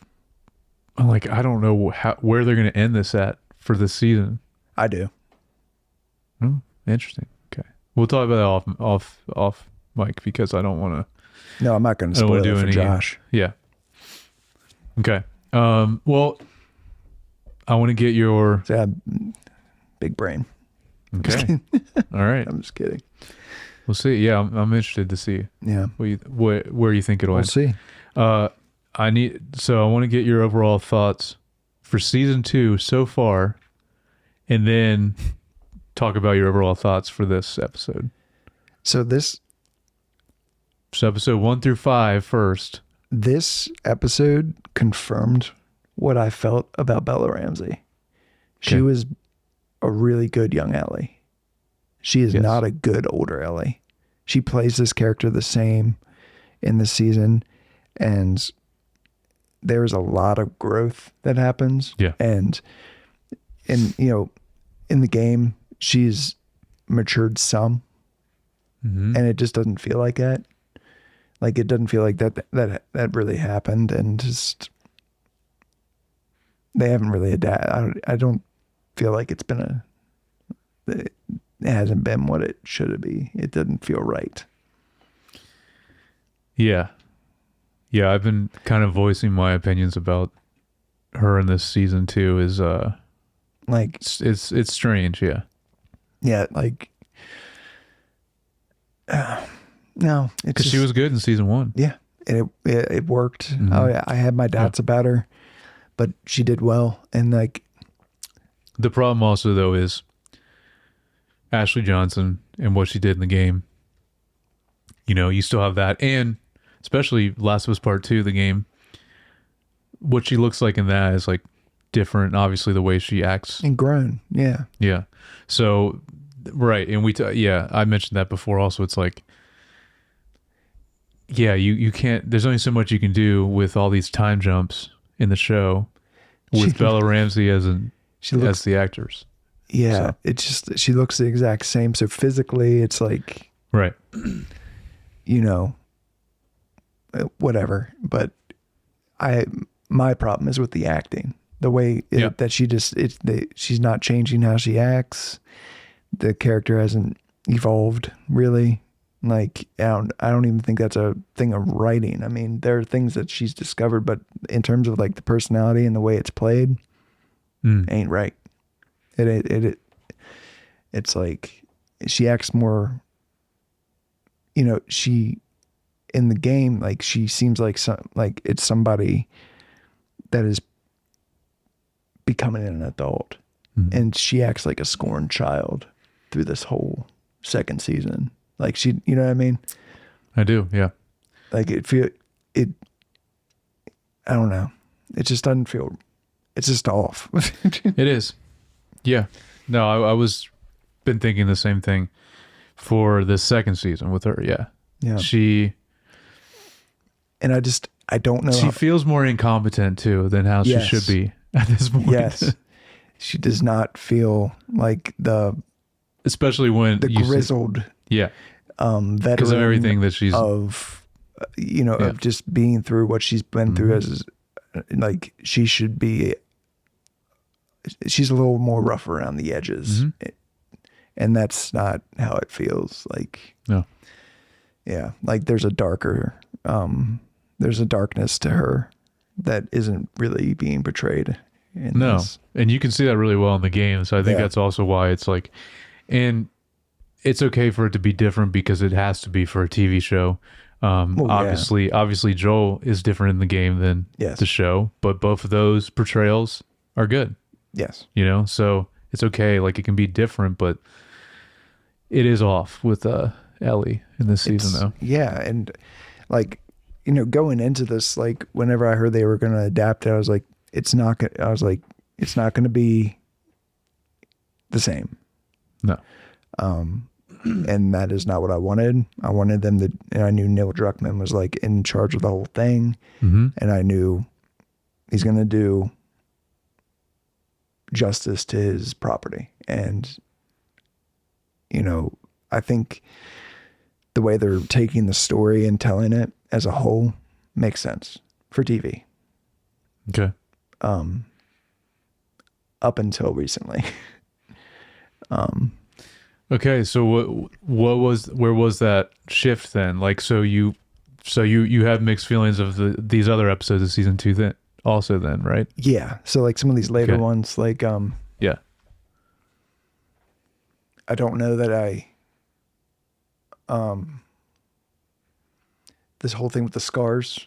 I'm like, I don't know where they're going to end this at for this season. I do. Interesting. Okay, we'll talk about that off mic because I don't want to. No, I'm not going to I don't spoil wanna it do for any- Josh. Yeah. Okay. Well, I want to get your. So, big brain. Okay. All right. I'm just kidding. We'll see. Yeah, I'm interested to see Yeah, where you think it'll we'll end. see. I want to get your overall thoughts for season 2 so far, and then talk about your overall thoughts for this episode. So Episode 1 through 5 first. this episode confirmed what I felt about Bella Ramsey. She Okay. was a really good young Ellie. She is Yes. not a good older Ellie. She plays this character the same in the season, and there's a lot of growth that happens. Yeah. And in the game, she's matured some, Mm-hmm. and it just doesn't feel like that. Like, it doesn't feel like that really happened, and just they haven't really adapted. I don't feel like it hasn't been what it should be. It doesn't feel right. Yeah. Yeah, I've been kind of voicing my opinions about her in this season too. Is Like, it's strange, yeah. yeah, like, no, it's Because she just- was good in season 1. yeah, and it worked. Mhm. I had my doubts about her, but she did well. And like, The problem also though is Ashley Johnson and what she did in the game. You know, you still have that, and especially Last of Us Part 2, the game. What she looks like in that is like different. Obviously, the way she acts. and grown, yeah, Yeah. So, right, and I mentioned that before. Also, it's like, yeah, you can't. There's only so much you can do with all these time jumps in the show with She- Bella Ramsey as she looks, the actors. yeah, so. it's just she looks the exact same. So physically, it's like, Right. Whatever. But my problem is with the acting, the way Yeah. that she's not changing how she acts. The character hasn't evolved really. Like, I don't even think that's a thing of writing. I mean, there are things that she's discovered, but in terms of like the personality and the way it's played, ain't right. It's like she acts more, she in the game, like she seems like it's somebody that is becoming an adult, and she acts like a scorned child through this whole second season. Like, she, you know what I mean? I do. Yeah. Like, I don't know. It just doesn't feel, it's just off. It is. Yeah. No, I was been thinking the same thing for the second season with her. Yeah. Yeah. And I don't know. She feels more incompetent too than how Yes. she should be at this point. Yes. She does not feel like Especially when the grizzled yeah, veteran because of everything that she's of of just being through what she's been through. As like, she's a little more rough around the edges, and that's not how it feels. Like, no. yeah, like there's a darkness to her that isn't really being portrayed in No. this. And you can see that really well in the game. So I think Yeah. that's also why it's like, and it's okay for it to be different because it has to be for a TV show. yeah. Obviously Joel is different in the game than Yes. the show, but both of those portrayals are good, Yes. so it's okay. Like, it can be different, but it is off with Ellie in this season though. Yeah, and like, going into this, like, whenever I heard they were going to adapt it, I was like, it's not going to be the same. No. And that is not what I wanted. I wanted them to, and I knew Neil Druckmann was like in charge of the whole thing, Mm-hmm. and I knew he's going to do justice to his property. And, I think the way they're taking the story and telling it as a whole makes sense for TV. Okay. Up until recently. Okay, so where was that shift then? Like, so you have mixed feelings of these other episodes of season 2 then also then, right? Yeah. So like some of these later Okay. ones, like, Yeah. I don't know that this whole thing with the scars.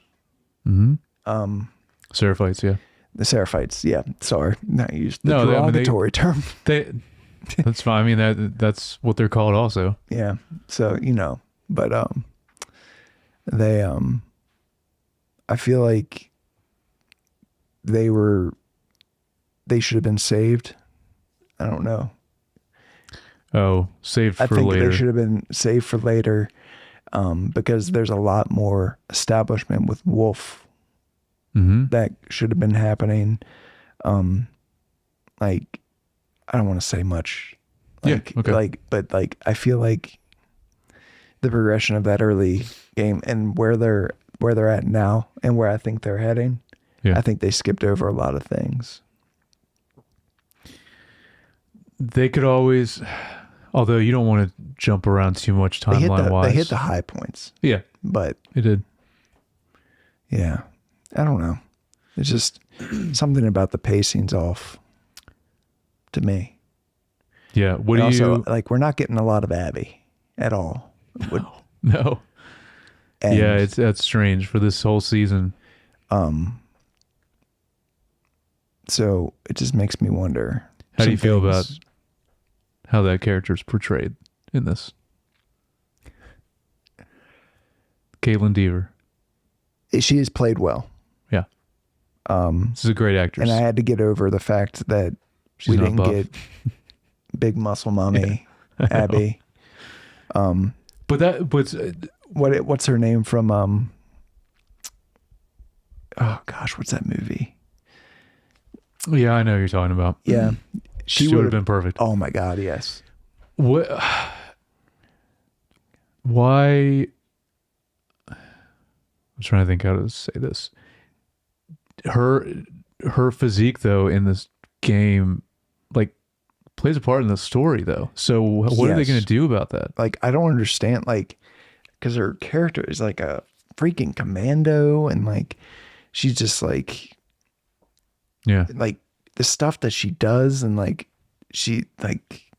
Seraphites, yeah. The Seraphites, yeah. Sorry, not used the No, derogatory term. That's fine. I mean, that's what they're called also. Yeah. So, but they I feel like they should have been saved. I don't know. Oh, saved for I think later. they should have been saved for later, because there's a lot more establishment with Wolf that should have been happening. Like, I don't want to say much. Like, yeah. Okay. But I feel like the progression of that early game and where they're at now and where I think they're heading, Yeah. I think they skipped over a lot of things. They could always, although you don't want to jump around too much timeline wise. They hit the high points, Yeah, but it did. yeah, I don't know. It's just something about the pacing's off to me. Yeah. What And do also, you? like, we're not getting a lot of Abby at all. No. And, Yeah, that's strange for this whole season. so it just makes me wonder. How do you some feel things. about how that character's portrayed in this? Caitlin Deaver. She has played well. Yeah. This is a great actress. And I had to get over the fact that She's we not didn't buff. get big muscle mommy Abby. But What's her name from oh gosh, what's that movie? yeah, I know who you're talking about. Yeah. She would have would've- been perfect. Oh my God, yes. What? Why? I'm trying to think how to say this. Her physique though in this game, like, plays a part in the story though. So what are they Yes. going to do about that? Like, I don't understand, like, because her character is like a freaking commando, and like she's just like Yeah. the stuff that she does, and like she, like,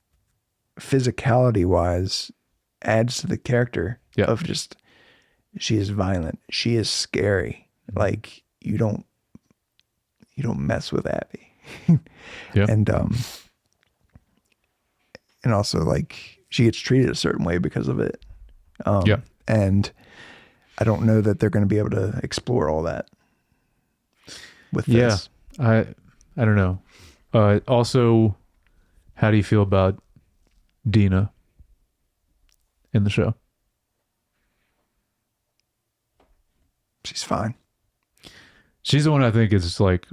physicality wise, adds to the character Yeah. of just, she is violent, she is scary. Like, you don't mess with Abby. Yeah. And also, like, she gets treated a certain way because of it. Yeah. And I don't know that they're going to be able to explore all that with this. I don't know. Also, how do you feel about Dina in the show? She's fine. She's the one I think is like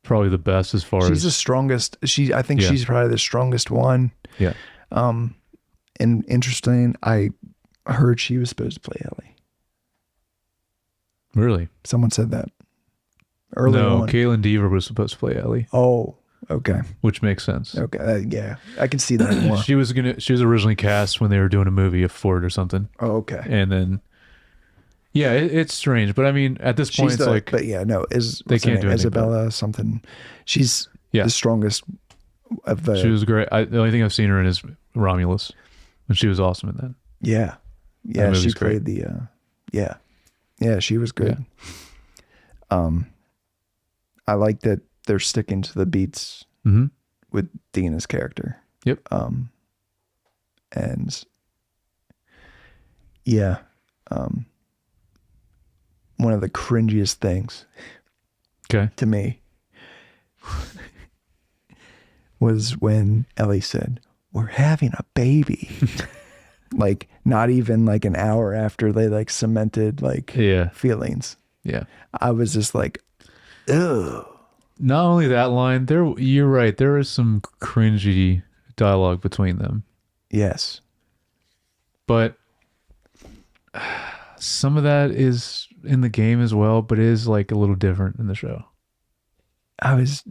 probably the best as far She's as the strongest. I think Yeah. she's probably the strongest one. yeah. And interesting, I heard she was supposed to play Ellie. Really? Someone said that early No, on. Caitlin Deaver was supposed to play Ellie, Oh, okay. which makes sense. Okay. Yeah, I can see that more. She was originally cast when they were doing a movie of Ford or something, Oh, okay. and then yeah, it's strange, but I mean at this point She's it's like but yeah, no, they can't do anything Isabella something. She's Yeah. the strongest of the. she was great. The only thing I've seen her in is Romulus, and she was awesome in that. Yeah, yeah. movie's She great. played the. Yeah. She was good. I like that they're sticking to the beats Mm-hmm. with Dina's character. Yep. And yeah, one of the cringiest things Okay. to me was when Ellie said, "We're having a baby." Like, not even like an hour after they like cemented like Yeah. feelings. Yeah. I was just like, ugh. Not only that line, you're right. There is some cringy dialogue between them, Yes. but some of that is in the game as well, but it is like a little different in the show. That was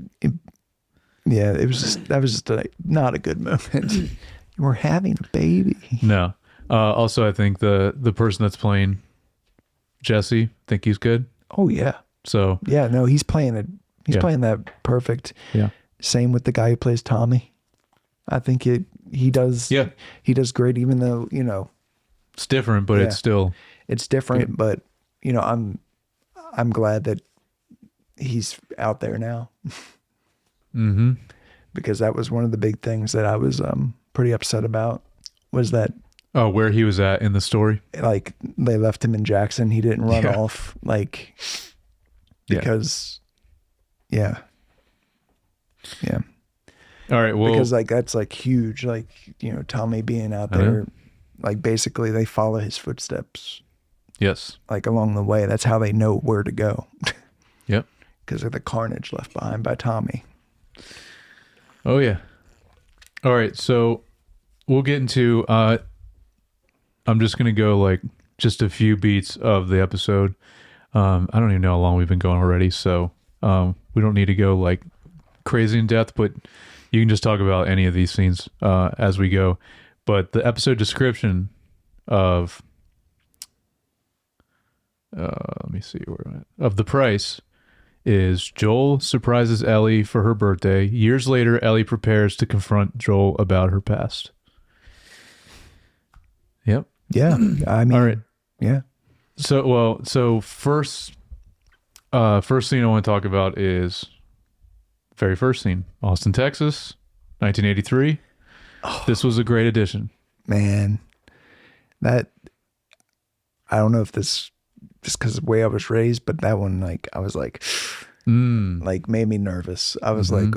just like not a good moment. We're having a baby. No. Also, I think the person that's playing Jesse, think he's good. Oh yeah. So Yeah, no, he's playing it. He's Yeah. playing that perfect. yeah, Same with the guy who plays Tommy. I think he does. Yeah. He does great, even though, It's different, but Yeah. it's still It's different, but you know, I'm glad that he's out there now mm-hmm. because that was one of the big things that I was pretty upset about was that Oh, where he was at in the story. like they left him in Jackson. He didn't run Yeah. off like Yeah. because yeah. Yeah. All right. Well, Because like that's like huge, like, you know, Tommy being out I know. there, like basically they follow his footsteps yes. like along the way. That's how they know where to go Yep. because of the carnage left behind by Tommy. Oh yeah. All right. So we'll get into. I'm just gonna go like just a few beats of the episode. I don't even know how long we've been going already, so we don't need to go like crazy in depth, but you can just talk about any of these scenes as we go. But the episode description of let me see where I'm at. Of The Price is Joel surprises Ellie for her birthday. Years later, Ellie prepares to confront Joel about her past. Yep. Yeah. I mean, All right. yeah. So first scene I want to talk about is very first scene, Austin, Texas, 1983. This was a great addition. Man, that I don't know if this just because of the way I was raised, but that one, like, I was like, like made me nervous. I was like,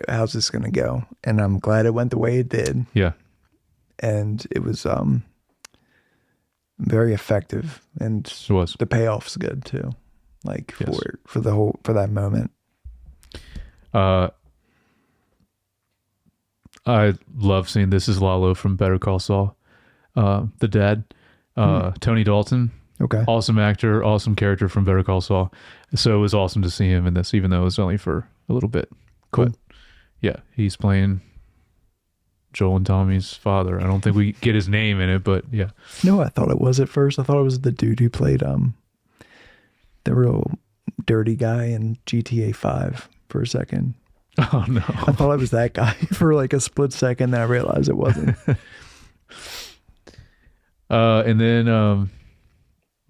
how's this gonna go? And I'm glad it went the way it did, Yeah. and it was very effective, and It was. the payoff's good too, like Yes. for that moment. I love seeing This Is Lalo from Better Call Saul. The dad, Tony Dalton. Okay. Awesome actor, awesome character from Better Call Saul. So it was awesome to see him in this, even though it was only for a little bit. Cool. But yeah, he's playing Joel and Tommy's father. I don't think we get his name in it, but yeah. No, I thought it was at first. I thought it was the dude who played the real dirty guy in GTA 5 for a second. Oh no. I thought it was that guy for like a split second, then I realized it wasn't. And then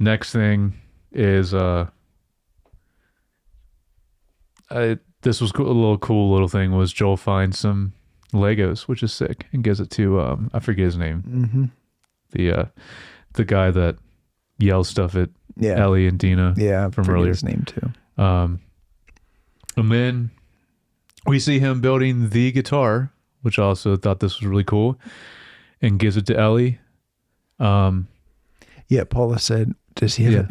next thing is this was a cool little thing was Joel finds some Legos, which is sick, and gives it to I forget his name. The guy that yells stuff at Yeah. Ellie and Dina. Yeah, I from forget earlier. his name too. And then we see him building the guitar, which I also thought this was really cool, and gives it to Ellie. Yeah, Paula said, "Does he have?"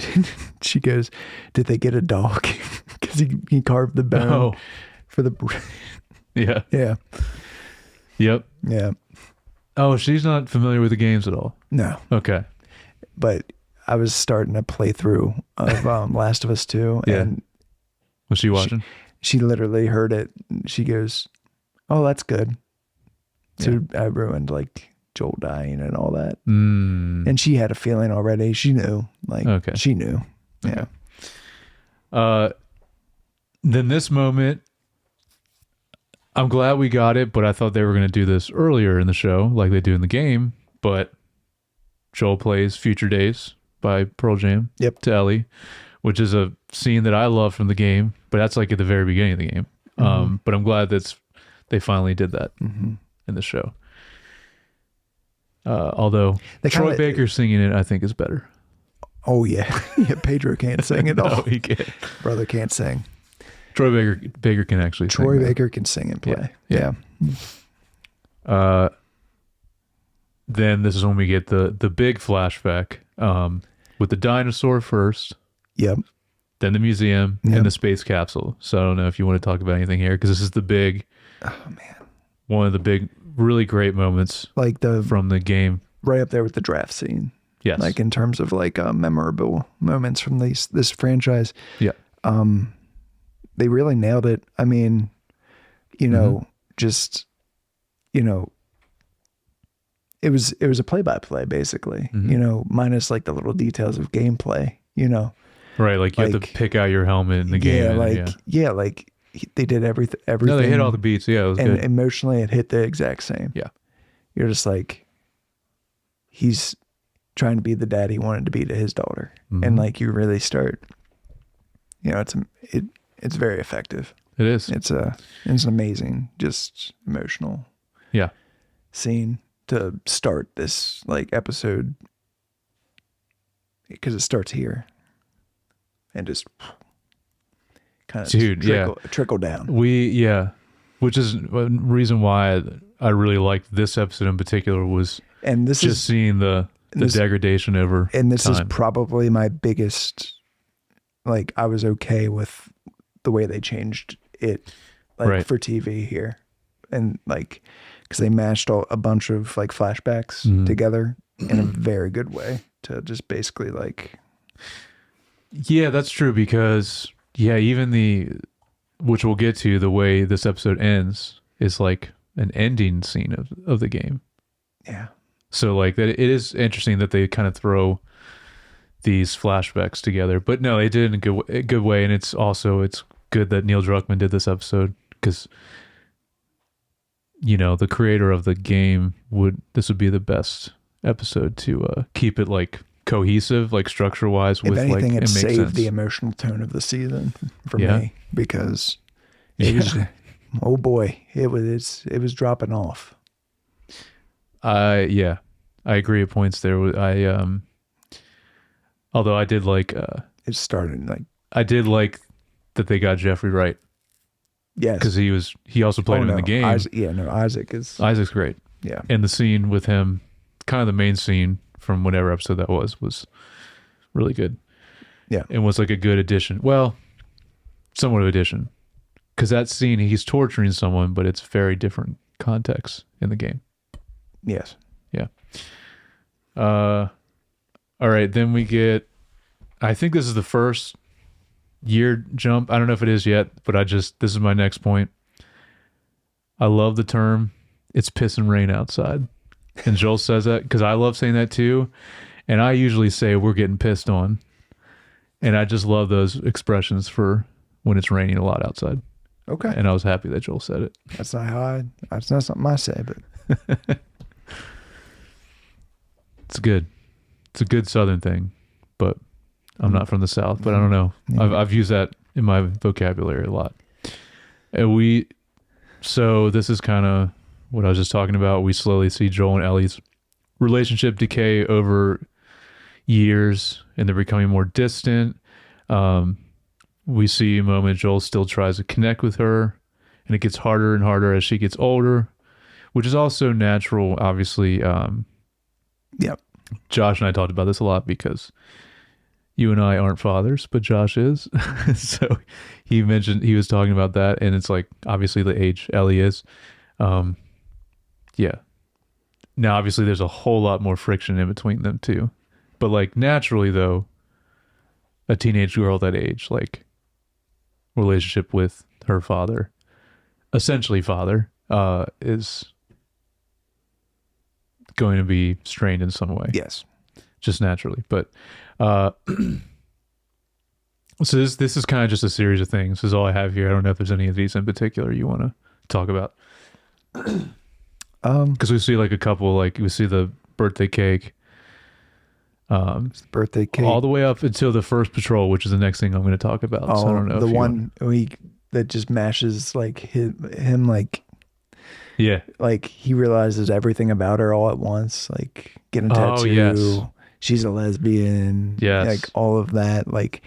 She goes, "Did they get a dog? Because he carved the bone for the." Yeah. Yeah, Yep. yeah. Oh, she's not familiar with the games at all. No, Okay. but I was starting a playthrough of Last of Us 2, Yeah. and Was she watching? she literally heard it. She goes, "Oh, that's good." So I ruined like Joel dying and all that. And she had a feeling already. She knew, like, Okay. she knew. Yeah. Then this moment, I'm glad we got it, but I thought they were going to do this earlier in the show, like they do in the game. But Joel plays Future Days by Pearl Jam to Ellie, which is a scene that I love from the game, but that's like at the very beginning of the game. But I'm glad they finally did that in the show. Although Troy Baker singing it, I think is better. Oh yeah, yeah. Pedro can't sing at all. No, he can't. Brother can't sing. Troy Baker can actually sing. Troy though. Baker can sing and play. Yeah. Then this is when we get the big flashback with the dinosaur first, Yep. then the museum, Yep. and the space capsule. So I don't know if you want to talk about anything here because this is the big, one of the big, really great moments Like from the game. right up there with the draft scene. Yes. Like in terms of like memorable moments from this franchise. Yeah. They really nailed it. I mean, you know, just, you know, it was a play-by-play basically, you know, minus like the little details of gameplay, you know. Right. Like you have to pick out your helmet in the game. Like they did everything. No, they hit all the beats. Yeah, it was and good. emotionally it hit the exact same. Yeah. You're just like, he's trying to be the dad he wanted to be to his daughter. Mhm. And like you really start, it's very effective. It is. It's an amazing, just emotional Yeah. scene to start this like episode, because it starts here and just kind of Dude, trickle down. Which is a reason why I really liked this episode in particular, was And this just is seeing the degradation over and this is time. probably my biggest, like, I was okay with the way they changed it, like, Right. for TV here. And like, because they mashed a bunch of like flashbacks Mhm. together in a very good way to just basically like, Yeah, that's true, because even which we'll get to, the way this episode ends is like an ending scene of the game. yeah, So like that, it is interesting that they kind of throw these flashbacks together, but no, they did it in a good way. And it's good that Neil Druckmann did this episode, because the creator of the game this would be the best episode to keep it like cohesive, like structure wise. if With anything, like, it makes saved sense. the emotional tone of the season for Yeah. me, because it was, oh boy, it was dropping off. I agree at points there. Although I did like It started like, that they got Jeffrey right, yes, because he also played him in the game. Isaac is, Isaac's great. yeah. And the scene with him, kind of the main scene from whatever episode that was really good. Yeah. And was like a good addition. Well, somewhat of addition. Because that scene, he's torturing someone, but it's very different context in the game. Yes. Yeah. All right, then we get, I think this is the first year jump. I don't know if it is yet, but this is my next point. I love the term, it's piss and rain outside. And Joel says that because I love saying that too. And I usually say we're getting pissed on. And I just love those expressions for when it's raining a lot outside. Okay. And I was happy that Joel said it. That's not something I say, but It's good. It's a good Southern thing, but I'm not from the South, but I don't know. Yeah. I've used that in my vocabulary a lot. So this is kind of what I was just talking about. We slowly see Joel and Ellie's relationship decay over years, and they're becoming more distant. We see a moment Joel still tries to connect with her, and it gets harder and harder as she gets older, which is also natural, obviously. Yep. Josh and I talked about this a lot because you and I aren't fathers, but Josh is. So he was talking about that, and it's like obviously the age Ellie is. Yeah. Now obviously there's a whole lot more friction in between them too. But like naturally though, a teenage girl that age, like relationship with her father, essentially father, is going to be strained in some way. Yes. Just naturally. But so this is kind of just a series of things. This is all I have here. I don't know if there's any of these in particular you want to talk about. Because we see like a couple, like we see the birthday cake, Birthday cake. all the way up until the first patrol, which is the next thing I'm going to talk about. So I don't know the if one that just mashes like him like, yeah, like he realizes everything about her all at once, like getting a tattoo. yes. She's a lesbian. Yes. Like all of that. Like,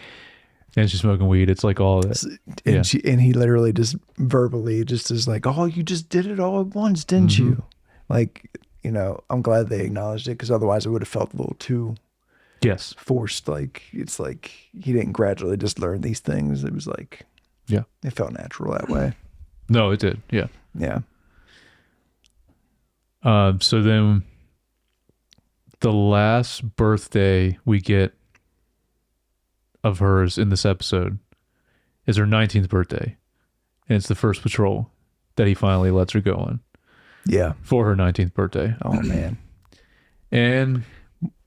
and she's smoking weed. It's like all of that. and Yeah. and he literally just verbally just is like, oh, you just did it all at once, didn't Mm-hmm. you? Like, I'm glad they acknowledged it, because otherwise it would have felt a little too Yes. forced. Like, it's like he didn't gradually just learn these things. It was like, Yeah. it felt natural that way. No, it did. Yeah. Yeah. So then the last birthday we get of hers in this episode is her 19th birthday. And it's the first patrol that he finally lets her go on Yeah. for her 19th birthday. Oh man. And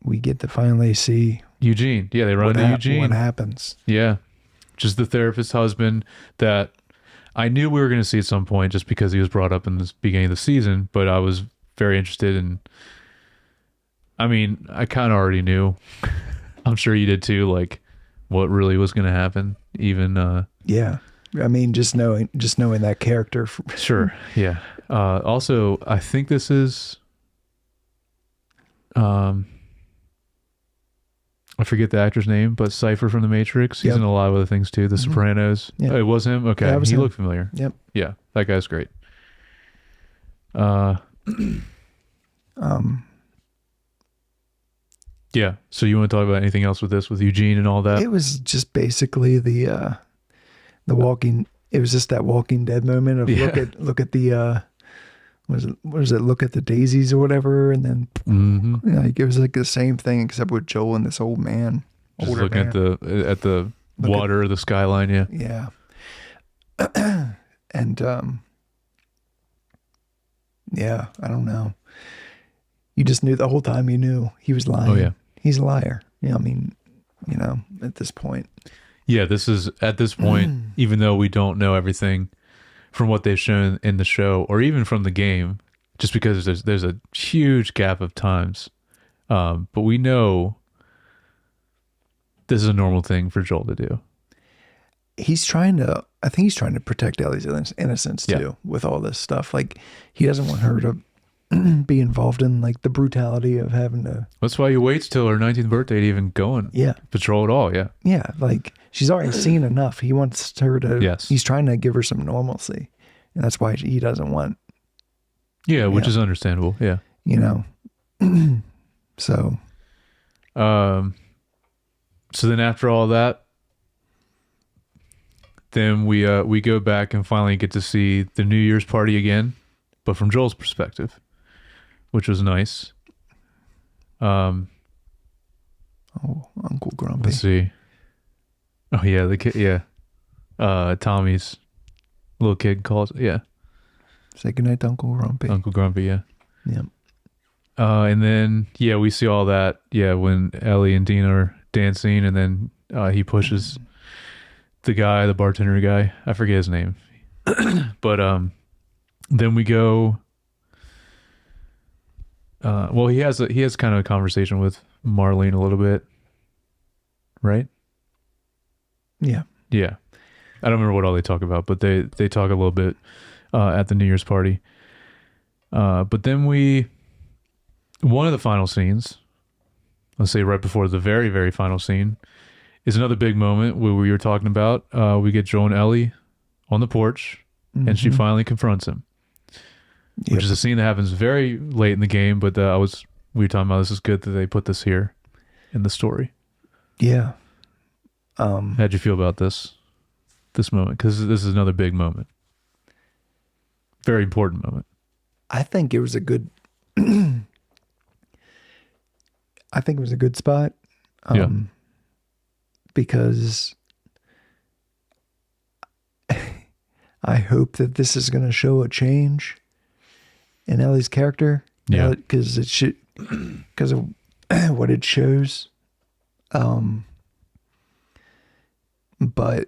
We get to finally see Eugene. Yeah, they run into Eugene. what happens. Yeah. Just the therapist husband that I knew we were going to see at some point just because he was brought up in the beginning of the season, but I was very interested in I mean, I kind of already knew. I'm sure you did too. Like, what really was going to happen. Even Yeah. I mean, just knowing that character. sure, yeah. Also, I think this is. I forget the actor's name, but Cypher from The Matrix. He's Yep. in a lot of other things too. The Sopranos. Yeah. Oh, it was him. Okay, Yeah, it was he him. looked familiar. Yep. Yeah, that guy's great. Yeah. So you want to talk about anything else with this, with Eugene and all that? It was just basically the walking. It was just that Walking Dead moment of Yeah. look at the what is it? Look at the daisies or whatever, and then like it was like the same thing except with Joel and this old man. Just older looking man. at the Look water, the skyline. Yeah. Yeah. And yeah, I don't know. You just knew the whole time. You knew he was lying. Oh yeah. He's a liar. Yeah, I mean, at this point. Yeah. This is at this point, even though we don't know everything from what they've shown in the show or even from the game, just because there's a huge gap of times. But we know this is a normal thing for Joel to do. I think he's trying to protect Ellie's innocence too with all this stuff. Like he doesn't want her to be involved in like the brutality of having to. That's why he waits till her 19th birthday to even go and patrol at all. Yeah. Yeah. Like she's already seen enough. He wants her to, Yes. He's trying to give her some normalcy. And that's why he doesn't want, Yeah. Which is understandable. Yeah. So. So then after all that, then we go back and finally get to see the New Year's party again, but from Joel's perspective, which was nice. Oh, Uncle Grumpy. Let's see. Oh yeah, the kid. Yeah, Tommy's little kid calls. Yeah, Say goodnight to Uncle Grumpy. Uncle Grumpy. Yeah. Yep. And then we see all that. Yeah, when Ellie and Dean are dancing, and then he pushes the bartender guy. I forget his name, but then we go. Well, he has kind of a conversation with Marlene a little bit, right? Yeah. Yeah, I don't remember what all they talk about, but they talk a little bit at the New Year's party. But then one of the final scenes, let's say right before the very, very final scene, is another big moment where we were talking about. We get Joel and Ellie on the porch, and she finally confronts him, which is a scene that happens very late in the game. But we were talking about this is good that they put this here in the story. Yeah. How'd you feel about this moment? Because this is another big moment, very important moment. I think it was a good. I think it was a good spot. Because I hope that this is going to show a change in Ellie's character. Yeah. Because it should, because of what it shows. But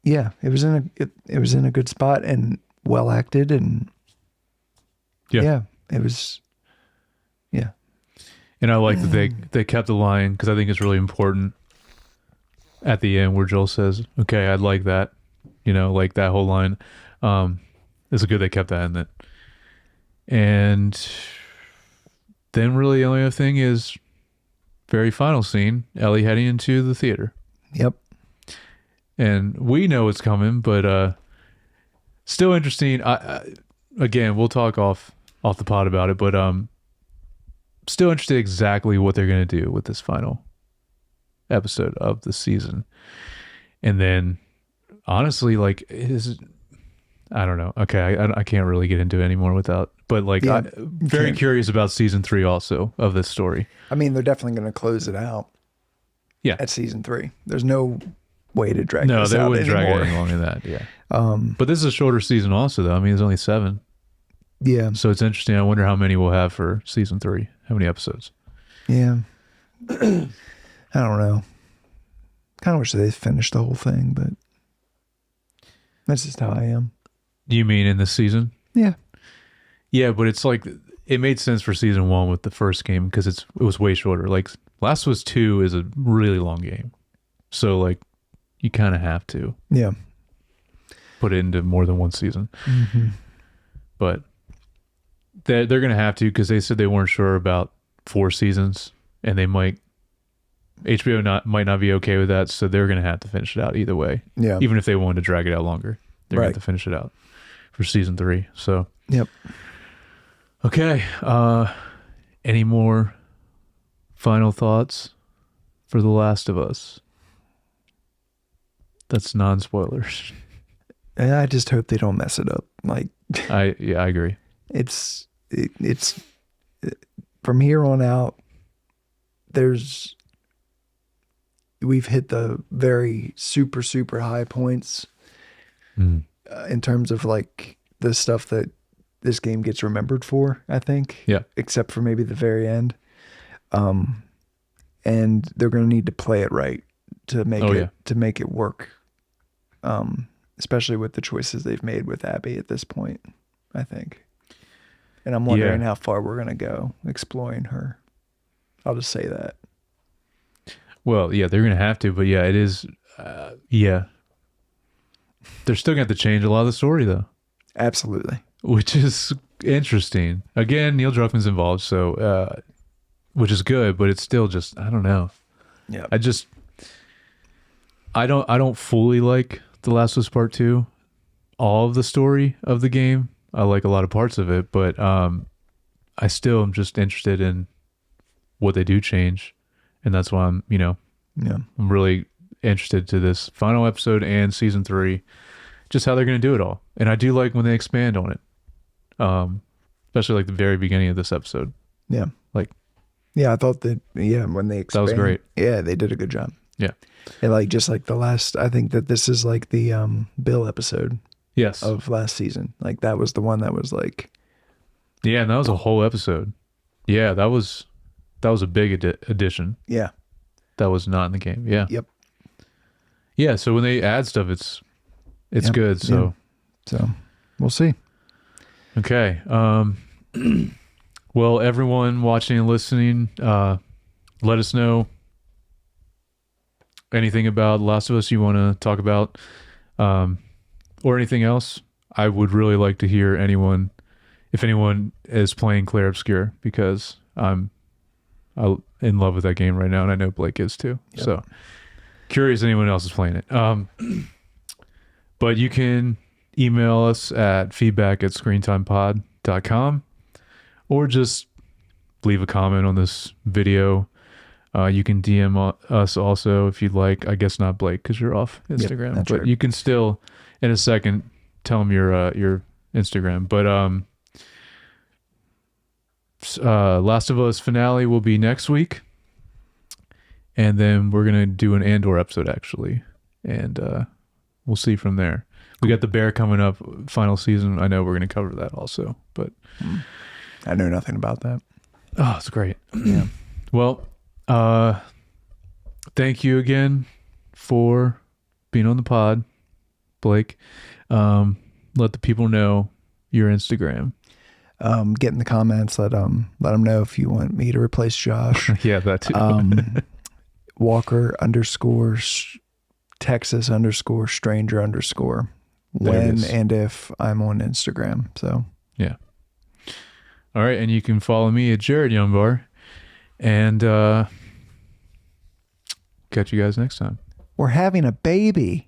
yeah, it was in a good spot and well acted, and it was. Yeah. And I like that they kept the line, because I think it's really important at the end where Joel says, okay, I'd like that, like that whole line. It's good they kept that in it. And then really the only other thing is very final scene, Ellie heading into the theater. Yep. And we know it's coming, but still interesting. Again, we'll talk off the pod about it, but still interested exactly what they're going to do with this final episode of the season. And then honestly, like, I don't know. Okay, I can't really get into it anymore without, but like, I'm very curious about season 3 also of this story. I mean, they're definitely going to close it out. Yeah. At season 3, there's no way to drag. No, this they out wouldn't drag anymore. it any longer than that. Yeah. But this is a shorter season also, though. I mean, there's only 7. Yeah. So it's interesting. I wonder how many we'll have for season 3. How many episodes? Yeah. I don't know. Kind of wish they finished the whole thing, but that's just how I am. Do you mean in this season? Yeah. Yeah, but it's like it made sense for season 1 with the first game because it was way shorter. Like Last of Us 2 is a really long game, so like you kind of have to Yeah. put it into more than one season. Mm-hmm. But they're gonna have to because they said they weren't sure about 4 seasons, and they might might not be okay with that, so they're gonna have to finish it out either way. Yeah. Even if they wanted to drag it out longer, they're gonna Right. have to finish it out for season 3. So Yep. okay. Any more final thoughts for The Last of Us? That's non-spoilers. And I just hope they don't mess it up. Like I agree. it's from here on out. We've hit the very super super high points in terms of like the stuff that this game gets remembered for, I think. Yeah. Except for maybe the very end. And they're going to need to play it right to make to make it work. Especially with the choices they've made with Abby at this point, I think. And I'm wondering how far we're going to go exploring her. I'll just say that. Well, yeah, they're going to have to, but yeah, it is. Yeah. They're still going to have to change a lot of the story, though. Absolutely. Which is interesting. Again, Neil Druckmann's involved, so which is good, but it's still just, I don't know. Yeah. I don't fully like The Last of Us Part 2, all of the story of the game. I like a lot of parts of it, but I still am just interested in what they do change, and that's why I'm really interested to this final episode and season 3, just how they're going to do it all. And I do like when they expand on it, especially like the very beginning of this episode. Yeah. Like, yeah, I thought that, when they expand. That was great. Yeah, they did a good job. Yeah. And like, just like the last, I think that this is like the Bill episode yes. of last season. Like that was the one that was like. Yeah, and that was a whole episode. Yeah, that was a big addition. Yeah. That was not in the game. Yeah. Yep. Yeah, so when they add stuff, it's good. So we'll see. Okay. Well, everyone watching and listening, let us know anything about Last of Us you want to talk about, or anything else. I would really like to hear if anyone is playing Claire Obscure, because I'm in love with that game right now, and I know Blake is too. Yep. So curious anyone else is playing it. But you can email us at feedback@screentimepod.com, or just leave a comment on this video. You can DM us also if you'd like. I guess not Blake, because you're off Instagram. Yep, but right. you can still, in a second, tell them your Instagram. But Last of Us finale will be next week, and then we're gonna do an Andor episode actually, and we'll see from there. We got the Bear coming up, final season. I know we're gonna cover that also, but I know nothing about that. oh, it's great. Yeah. Well, thank you again for being on the pod, Blake. Let the people know your Instagram. Get in the comments. Let them know if you want me to replace Josh. Yeah, that too. Walker _ Texas _ stranger _ when and if I'm on Instagram. So yeah. All right, and you can follow me at Jared Youngbar, and catch you guys next time. we're having a baby.